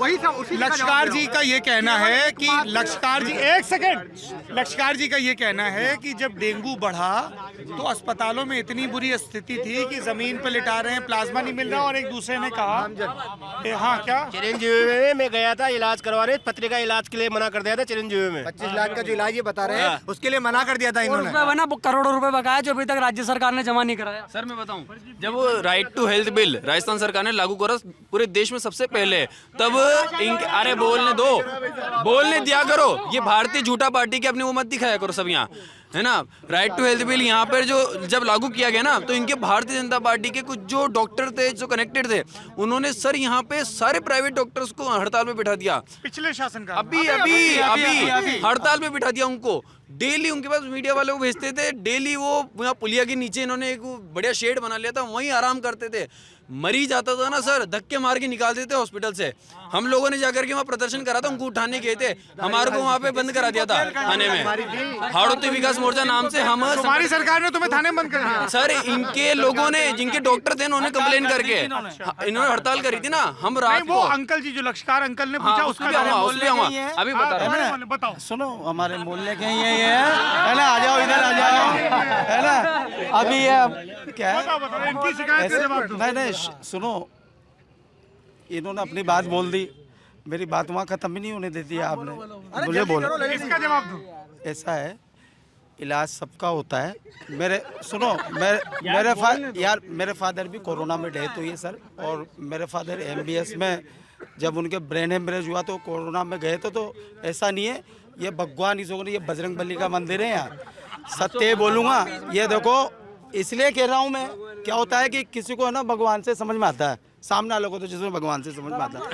लक्षकार जी का ये कहना है कि लक्षकार जी का ये कहना है कि जब डेंगू बढ़ा तो अस्पतालों में इतनी बुरी स्थिति थी कि जमीन पे लिटा रहे हैं, प्लाज्मा नहीं मिल रहा, और एक दूसरे ने कहा हाँ क्या चिरंजीवी में गया था इलाज करवाने, पत्रिका इलाज के लिए मना कर दिया था। चिरंजीवी में 25 लाख का जो इलाज ये बता रहे हैं उसके लिए मना कर दिया था इन्होंने। करोड़ों रुपए बकाया जो अभी तक राज्य सरकार ने जमा नहीं कराया। सर मैं बताऊं, जब वो right to health bill Rajasthan सरकार ने लागू करा, पूरे देश में सबसे पहले, तब इनके अरे बोलने दिया करो। ये भारतीय झूठा पार्टी की अपनी वो मत दिखाया करो सब यहाँ, है ना। राइट टू हेल्थ बिल यहाँ पर जो जब लागू किया गया ना, तो इनके भारतीय जनता पार्टी के कुछ जो डॉक्टर थे जो कनेक्टेड थे, उन्होंने सर यहाँ पे सारे प्राइवेट डॉक्टर्स को हड़ताल पे बिठा दिया। पिछले शासनकाल अभी हड़ताल पे बिठा दिया उनको। डेली उनके पास मीडिया वाले को भेजते थे, डेली वो यहाँ पुलिया के नीचे इन्होंने एक बढ़िया शेड बना लिया था, वहीं आराम करते थे। मरीज आता था ना सर, धक्के मार के निकालते थे हॉस्पिटल से। हम लोगों ने जाकर के वहाँ प्रदर्शन करा था, उनको उठाने गए थे, हमारे को वहाँ पे बंद करा दिया था थाने में। हाड़ौती विकास मोर्चा नाम से हम, हमारी सरकार ने तुम्हें थाने बंद कर दिया सर। इनके लोगों ने, जिनके डॉक्टर थे, उन्होंने कंप्लेन करके इन्होंने हड़ताल करी थी ना। हम रात वो अंकल जी जो लश्कार अंकल ने पूछा उसका अभी बता रहा हूँ, बताओ। सुनो, हमारे मोहल्ले के ये है ना, आ जाओ इधर, आ जाओ, है ना। अभी ये क्या है, इनकी शिकायत का जवाब दो। नहीं, सुनो, इन्होंने अपनी बात बोल दी, मेरी बात वहाँ खत्म ही नहीं होने देती है आपने, मुझे बोलो। इसका जवाब दो। ऐसा है, इलाज सबका होता है। मेरे सुनो, मेरे फादर भी कोरोना में डेथ हुई है सर, और मेरे फादर MBS में जब उनके ब्रेन हेमरेज हुआ तो कोरोना में गए थे। तो ऐसा नहीं है, ये भगवान ये बजरंग बली का मंदिर है यहाँ। सत्य बोलूँगा, ये देखो, इसलिए कह रहा हूँ मैं। क्या होता है कि किसी को है ना भगवान से समझ में आता है, सामने वालों को तो जिसमें भगवान से समझ में आता है।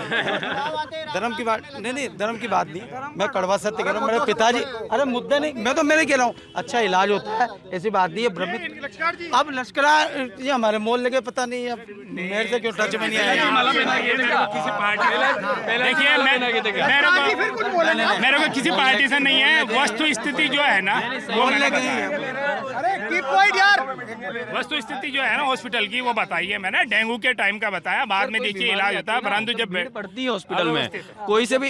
धर्म की बात नहीं, धर्म की बात नहीं, मैं कड़वा सत्य कह रहा हूँ। मेरे पिताजी, अरे मुद्दा नहीं, मैं तो मेरे कह रहा हूँ, अच्छा इलाज होता है, ऐसी बात नहीं है। ब्रह्म अब लश्करा ये हमारे मोहल्ले के पता नहीं, अब मेरे से क्यों टच में नहीं आया। देखिए, मेरे को किसी पार्टी से नहीं है, वस्तु स्थिति जो है ना, वस्तु स्थिति जो है ना हॉस्पिटल की, वो बताइए। मैंने डेंगू के टाइम का बताया, बाद में देखिए इलाज होता है, परंतु जब पड़ती है हॉस्पिटल में,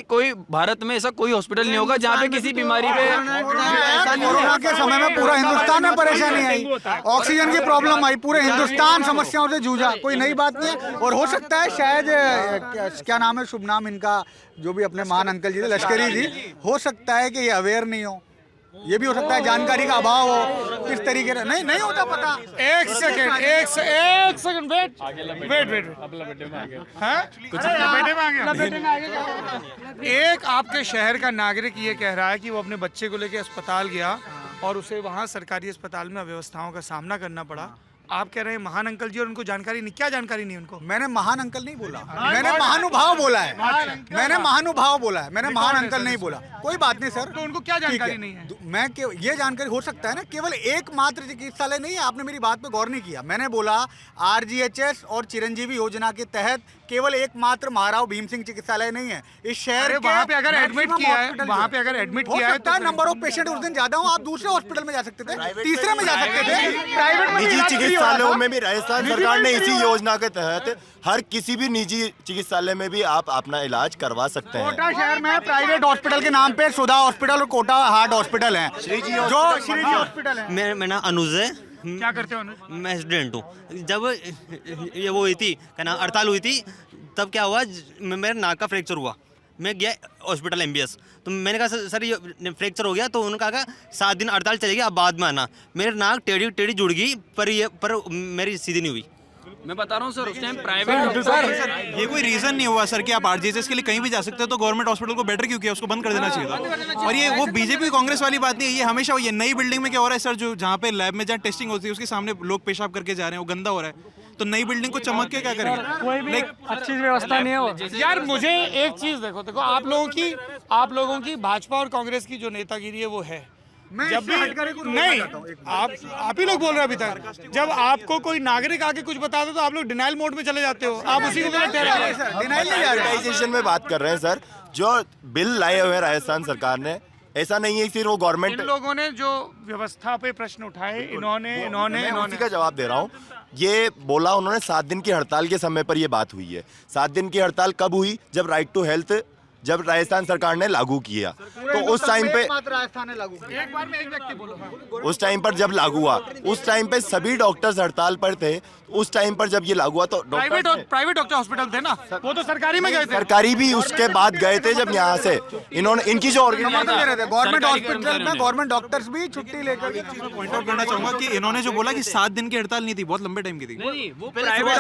कोई भारत में ऐसा कोई हॉस्पिटल नहीं होगा जहाँ पे किसी बीमारी पे। कोरोना के समय में पूरा हिंदुस्तान में परेशानी आई, ऑक्सीजन की प्रॉब्लम आई, पूरे हिंदुस्तान समस्याओं से जूझा, कोई नई बात नहीं है। और हो सकता है शायद, क्या नाम है, शुभ नाम इनका, जो भी अपने महान अंकल जी थे, लश्करी जी, हो सकता है कि ये अवेयर नहीं हो, ये भी हो सकता है जानकारी का अभाव हो, किस तरीके से नहीं होता पता। एक सेकंड वेट एक आपके शहर का नागरिक ये कह रहा है कि वो अपने बच्चे को लेकर अस्पताल गया और उसे वहाँ सरकारी अस्पताल में अव्यवस्थाओं का सामना करना पड़ा। आप कह रहे हैं महान अंकल जी और उनको जानकारी नहीं, क्या जानकारी नहीं उनको? मैंने महान अंकल नहीं बोला, मैंने महानुभाव बोला है, मैंने महानुभाव बोला है, मैंने महान अंकल नहीं बोला। कोई बात नहीं सर। तो उनको क्या जानकारी नहीं है? मैं ये जानकारी हो सकता है ना, केवल एकमात्र चिकित्सालय नहीं है, आपने मेरी बात पे गौर नहीं किया। मैंने बोला RGHS और चिरंजीवी योजना के तहत केवल एकमात्र महाराव भीम सिंह चिकित्सालय नहीं है इस शहर के। वहाँ पे अगर एडमिट किया है, वहाँ पे अगर एडमिट किया है तो नंबर ऑफ पेशेंट उस दिन ज्यादा हो, आप दूसरे हॉस्पिटल में जा सकते थे, तीसरे में जा सकते थे, प्राइवेट में। निजी चिकित्सालयों में भी राजस्थान सरकार ने इसी योजना के तहत हर किसी भी निजी चिकित्सालय में भी आप अपना इलाज करवा सकते हैं। कोटा शहर में प्राइवेट हॉस्पिटल के नाम पे सुधा हॉस्पिटल और कोटा हार्ट हॉस्पिटल है, जो श्री जी हॉस्पिटल है। मेरा नाम अनुज है। क्या करते हो अनुज? मैं स्टूडेंट हूँ। जब ये वो हुई थी, क्या नाम, हड़ताल हुई थी, तब क्या हुआ, मेरे नाक का फ्रैक्चर हुआ। मैं गया हॉस्पिटल MBS, तो मैंने कहा सर ये फ्रैक्चर हो गया, तो उन्होंने कहा 7 दिन हड़ताल चलेगी, अब बाद में आना। मेरे नाक टेढ़ी जुड़ गई, पर मेरी सीधी नहीं हुई। मैं बता रहा हूँ सर, उस टाइम प्राइवेट ये कोई रीजन नहीं हुआ सर कि आप RGHS के लिए कहीं भी जा सकते हो, तो गवर्नमेंट हॉस्पिटल को बेटर क्यों किया, उसको बंद कर देना चाहिए था। और ये वो बीजेपी कांग्रेस वाली बात नहीं है, ये हमेशा ये नई बिल्डिंग में क्या हो रहा है सर, जो जहाँ पे लैब में जहाँ टेस्टिंग होती है उसके सामने लोग पेशाब करके जा रहे हैं, वो गंदा हो रहा है। तो नई बिल्डिंग को चमक के क्या करेंगे? कोई भी अच्छी व्यवस्था नहीं है यार। मुझे एक चीज देखो, आप लोगों की भाजपा और कांग्रेस की जो नेतागिरी है वो है। जब भी नहीं, आप ही लोग बोल रहे हैं अभी तक, जब आपको कोई नागरिक आके कुछ बता दो तो आप लोग डिनाइल मोड में चले जाते हो, आप उसी को प्राइवेटाइजेशन में बात कर रहे हैं सर। जो बिल लाए हुए हैं राजस्थान सरकार ने, ऐसा नहीं है सिर्फ वो गवर्नमेंट, इन लोगों ने जो व्यवस्था पे प्रश्न उठाए, इन्होंने उसी का जवाब दे रहा हूँ। ये बोला उन्होंने 7 दिन की हड़ताल के समय पर ये बात हुई है। 7 दिन की हड़ताल कब हुई? जब राइट टू हेल्थ जब राजस्थान सरकार ने लागू किया, तो उस टाइम पे राजस्थान ने लागू किया। एक बार में एक व्यक्ति बोलो। उस टाइम पर जब लागू हुआ, उस टाइम पे सभी डॉक्टर्स हड़ताल पर थे। उस टाइम पर जब ये लागू हुआ तो प्राइवेट डॉक्टर हॉस्पिटल थे ना, वो तो सरकारी में गए थे। सरकारी भी उसके बाद गए थे जब यहाँ से इन्होंने इनकी जो गवर्नमेंट हॉस्पिटल में गवर्नमेंट डॉक्टर्स भी छुट्टी लेकर। पॉइंट आउट करना चाहूंगा कि इन्होंने जो बोला कि 7 दिन की हड़ताल नहीं थी, बहुत लंबे टाइम की थी। वो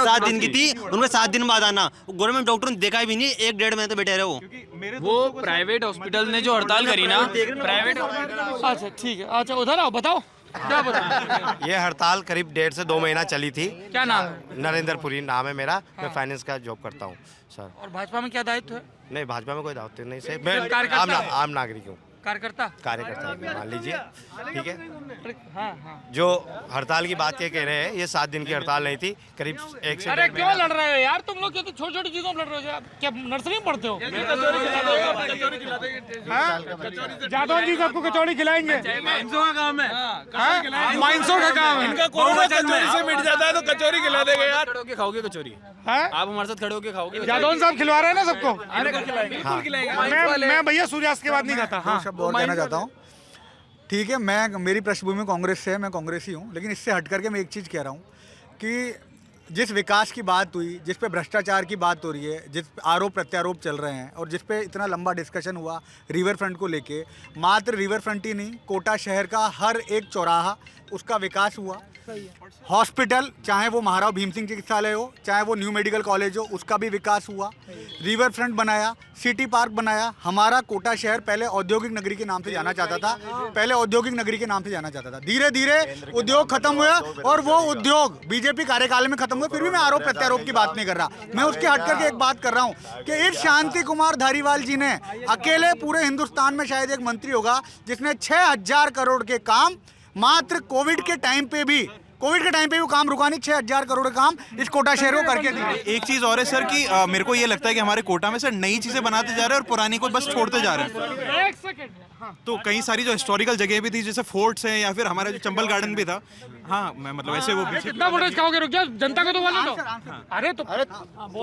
7 दिन की थी, उनमें 7 दिन बाद आना। गवर्नमेंट डॉक्टर ने देखा भी नहीं, 1-1.5 महीने तो बैठे रहे वो प्राइवेट हॉस्पिटल ने जो हड़ताल करी ना, प्राइवेट। अच्छा ठीक है, अच्छा उधर आओ, बताओ क्या बताओ। ये हड़ताल करीब 1.5 से 2 महीना चली थी। क्या नाम है? नरेंद्रपुरी नाम है मेरा। मैं फाइनेंस का जॉब करता हूँ सर। और भाजपा में क्या दायित्व है? नहीं, भाजपा में कोई दायित्व नहीं सर, मैं आम नागरिक हूँ। कार्यकर्ता मान लीजिए, ठीक है। हाँ। जो हड़ताल की बात ये कह रहे हैं, ये 7 दिन की हड़ताल नहीं थी, करीब 1 से 1.5 अरे क्यों लड़ रहे हो यार तुम लोग? तो छोटी छोटी चीजों में लड़ रहे हो। क्या नर्सरी में पढ़ते हो? जादव जी सबको कचौड़ी खिलाएंगे। माइंसों का काम है, माइंसों का काम है। इनका कोरोना कचौड़ी से मिट जाता है तो कचौड़ी खिला देंगे यार। खड़े होके खाओगे कचौरी? आप हमारे साथ खड़े होके खाओगे? जादव साहब खिलवा रहे हैं ना सबको। बिल्कुल खिलाएंगे। मैं भैया सूर्यास्त के बाद नहीं खाता। हाँ शब्द और कहना चाहता हूँ, ठीक है। मेरी पृष्ठभूमि कांग्रेस से है, मैं कांग्रेसी हूँ, लेकिन इससे हट करके मैं एक चीज़ कह रहा हूँ कि जिस विकास की बात हुई, जिस पे भ्रष्टाचार की बात हो रही है, जिस आरोप प्रत्यारोप चल रहे हैं और जिस पे इतना लंबा डिस्कशन हुआ रिवर फ्रंट को लेके, मात्र रिवर फ्रंट ही नहीं, कोटा शहर का हर एक चौराहा उसका विकास हुआ। हॉस्पिटल, चाहे वो महाराव भीम सिंह चिकित्सालय हो, चाहे वो न्यू मेडिकल कॉलेज हो, उसका भी विकास हुआ। रिवर फ्रंट बनाया, सिटी पार्क बनाया। हमारा कोटा शहर पहले औद्योगिक नगरी के नाम से जाना चाहता था, धीरे धीरे उद्योग खत्म हुआ और वो उद्योग बीजेपी कार्यकाल में खत्म हुआ। फिर भी मैं आरोप प्रत्यारोप की बात नहीं कर रहा, मैं उसके हट करके एक बात कर रहा हूँ कि इस शांति कुमार धारीवाल जी ने अकेले पूरे हिंदुस्तान में शायद एक मंत्री होगा जिसने 6000 करोड़ के काम मात्र कोविड के टाइम पे भी वो काम रुका नहीं। 6000 करोड़ का काम इस कोटा शहर को करके दिए। एक चीज और है सर कि मेरे को ये लगता है कि हमारे कोटा में सर नई चीजें बनाते जा रहे हैं और पुरानी को बस छोड़ते जा रहे हैं। एक सेकंड। हाँ। तो कई सारी जो हिस्टोरिकल जगह भी थी, जैसे फोर्ट्स हैं या फिर हमारा जो चंबल गार्डन भी था। हाँ, मैं मतलब ऐसे वो भी कितना वोटेज खाओगे? रुक जाओ, जनता को तो बोलने दो। अरे तो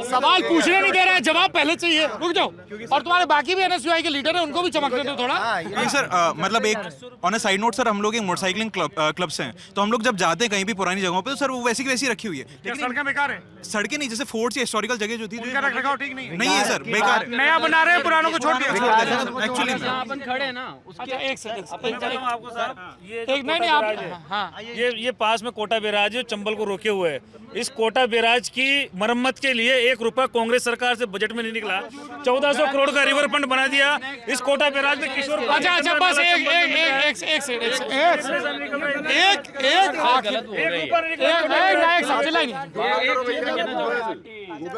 सवाल पूछने नहीं दे रहा है, जवाब पहले चाहिए। रुक जाओ। और तुम्हारे बाकी भी एनएसयूआई के लीडर हैं, उनको भी चमकने दो थोड़ा। नहीं सर, मतलब एक on a side note sir, हम लोग एक मोटरसाइकिलिंग क्लब से हैं, तो हम लोग जब जाते हैं कहीं भी पुरानी जगहों पे, तो सर वो वैसी की वैसी रखी हुई है। लेकिन सड़कें बेकार है। सड़कें नहीं, जैसे फोर्ट्स या हिस्टोरिकल जगह जो थी, उनका रखरखाव ठीक नहीं है। नहीं है सर, बेकार। नया बना रहे हैं, पुरानों को छोड़ दिया। एक्चुअली अपन खड़े हैं ना, अच्छा एक सेकंड आपको सर, ये पास में कोटा बैराज है, चंबल को रोके हुए है। इस कोटा बैराज की मरम्मत के लिए 1 रुपया कांग्रेस सरकार से बजट में नहीं निकला। 1400 करोड़ का रिवर फ्रंट बना दिया इस कोटा बैराज में। किशोर अच्छा बस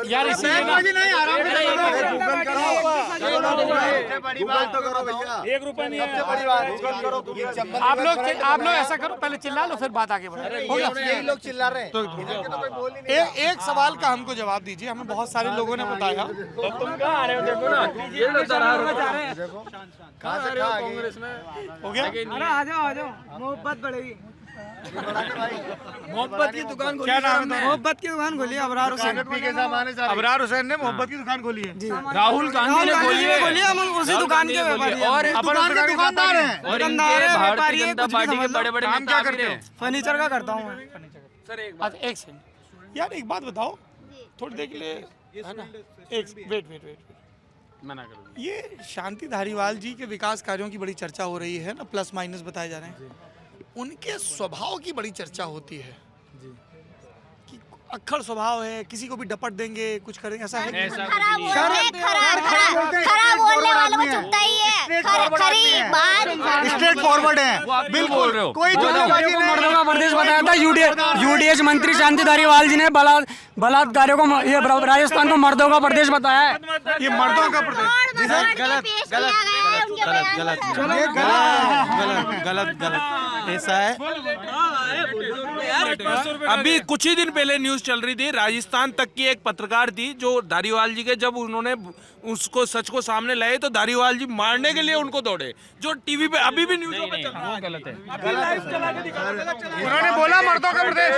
यार इससे एक रुपया नहीं है। आप लोग ऐसा करो, पहले चिल्ला लो फिर बात आगे बढ़े। यही लोग चिल्ला रहे हैं तो एक सवाल का हमको जवाब दीजिए। हमें बहुत सारे लोगों ने बताया। तुम कहाँ आ रहे हो? देखो ना, ये लोग कांग्रेस में हो गया। आ जाओ, मोहब्बत बढ़ेगी। मोहब्बत की दुकान क्या नाम है? मोहब्बत की दुकान खोली अबरार हुसैन। अबरार हुसैन ने मोहब्बत की दुकान खोली है। राहुल गांधी ने खोली है। हम उसी दुकान के व्यापारी हैं। और दुकानदार हैं। और भारतीय जनता पार्टी के बड़े-बड़े काम क्या करते हो? फर्नीचर का करता हूँ मैं। सर अच्छा एक सेकंड यार, एक बात बताओ थोड़ी देर के लिए, है ना? एक वेट मना करो। ये शांति धारीवाल जी के विकास कार्यों की बड़ी चर्चा हो रही है ना, प्लस माइनस बताए जा रहे हैं। उनके स्वभाव की बड़ी चर्चा होती है कि अक्खड़ स्वभाव है, किसी को भी डपट देंगे, कुछ करेंगे, ऐसा है? खराब बोलने वालों को चुपता ही है। खरी बात स्ट्रेट फॉरवर्ड है, बिल्कुल कोई मर्दों का प्रदेश बताया था यूडीएच मंत्री शांति धारीवाल जी ने। बलात्कारियों को, ये राजस्थान को मर्दों का प्रदेश बताया है। ये मर्दों का प्रदेश गलत ऐसा है। अभी कुछ ही दिन पहले न्यूज चल रही थी, राजस्थान तक की एक पत्रकार थी जो धारीवाल जी के, जब उन्होंने उसको सच को सामने लाए तो धारीवाल जी मारने के लिए उनको दौड़े, जो टीवी पे अभी भी न्यूज़ों पे चल रहा है। गलत है। अभी लाइव चला के दिखा रहे हैं। उन्होंने बोला मर्दों का प्रदेश,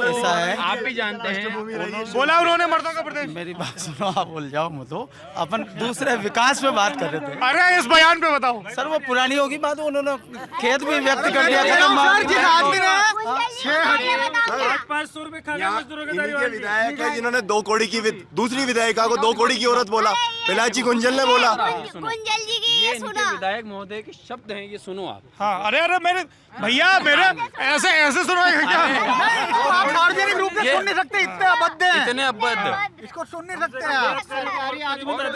ऐसा है, आप भी जानते हैं। बोला उन्होंने मर्दों का प्रदेश। मेरी बात सुनो, आप बोल जाओ मत हो, अपन दूसरे विकास पे बात कर रहे थे। अरे इस बयान पे बताओ सर, वो पुरानी होगी बात, उन्होंने खेत भी व्यक्त कर दिया था। विधायक है जिन्होंने 2 कौड़ी की दूसरी विधायिका को 2 कौड़ी की औरत बोला, पिलाची गुंजल ने बोला। कुंजल जी की ये सुना, विधायक महोदय के शब्द हैं, ये सुनो आप। हाँ, अरे मेरे भैया, मेरे ऐसे सुनो क्या? आप सार्वजनिक रूप से सुन नहीं सकते, इतने अबद्ध हैं, इतने अबद्ध, इसको सुन नहीं सकते आप।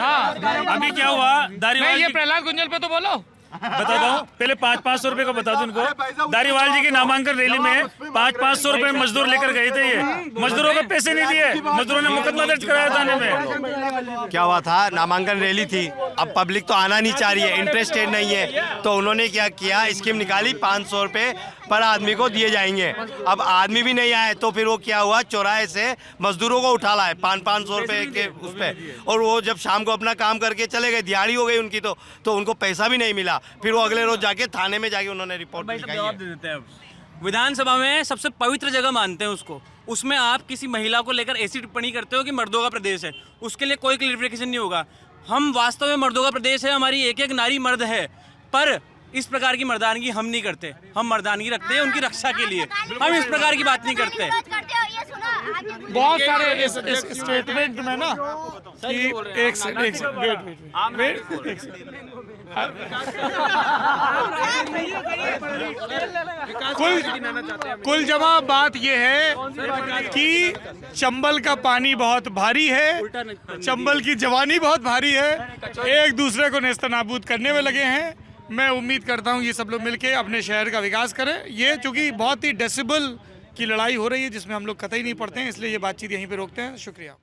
हाँ, अभी क्या हुआ दारीवाल ये प्रहलाद गुंजल पे तो बोलो। बताता हूँ, पहले 500-500 रुपए का बता दूं उनको। दारीवाल जी की नामांकन रैली में 500-500 रुपए मजदूर लेकर गए थे, ये मजदूरों को पैसे नहीं दिए, मजदूरों ने मुकदमा दर्ज कराया थाने में। क्या हुआ था, नामांकन रैली थी, अब पब्लिक तो आना नहीं चाह रही है, इंटरेस्टेड नहीं है, तो उन्होंने क्या किया, स्कीम निकाली 500 रुपए पर आदमी को दिए जाएंगे। अब आदमी भी नहीं आए तो फिर वो क्या हुआ, चौराहे से मजदूरों को उठा लाए 500 रुपए के उस पे, और वो जब शाम को अपना काम करके चले गए, दिहाड़ी हो गई उनकी, तो उनको पैसा भी नहीं मिला। फिर वो अगले रोज जाके थाने में जाके उन्होंने रिपोर्ट जवाब दे देते हैं। अब विधानसभा में सबसे पवित्र जगह मानते हैं उसको, उसमें आप किसी महिला को लेकर ऐसी टिप्पणी करते हो कि मर्दों का प्रदेश है, उसके लिए कोई क्लैरिफिकेशन नहीं होगा। हम वास्तव में मर्दों का प्रदेश है, हमारी एक एक नारी मर्द है, पर इस प्रकार की मर्दानगी हम नहीं करते। हम मर्दानगी रखते हैं उनकी रक्षा के लिए, हम इस प्रकार की बात नहीं करते। बहुत सारे इस स्टेटमेंट में ना कि कुल जमा बात ये है कि चंबल का पानी बहुत भारी है, चंबल की जवानी बहुत भारी है, एक दूसरे को नेस्तनाबूद करने में लगे हैं। मैं उम्मीद करता हूँ ये सब लोग मिलके अपने शहर का विकास करें। ये चूँकि बहुत ही डेसिबल की लड़ाई हो रही है जिसमें हम लोग कतई नहीं पढ़ते हैं, इसलिए ये बातचीत यहीं पे रोकते हैं। शुक्रिया।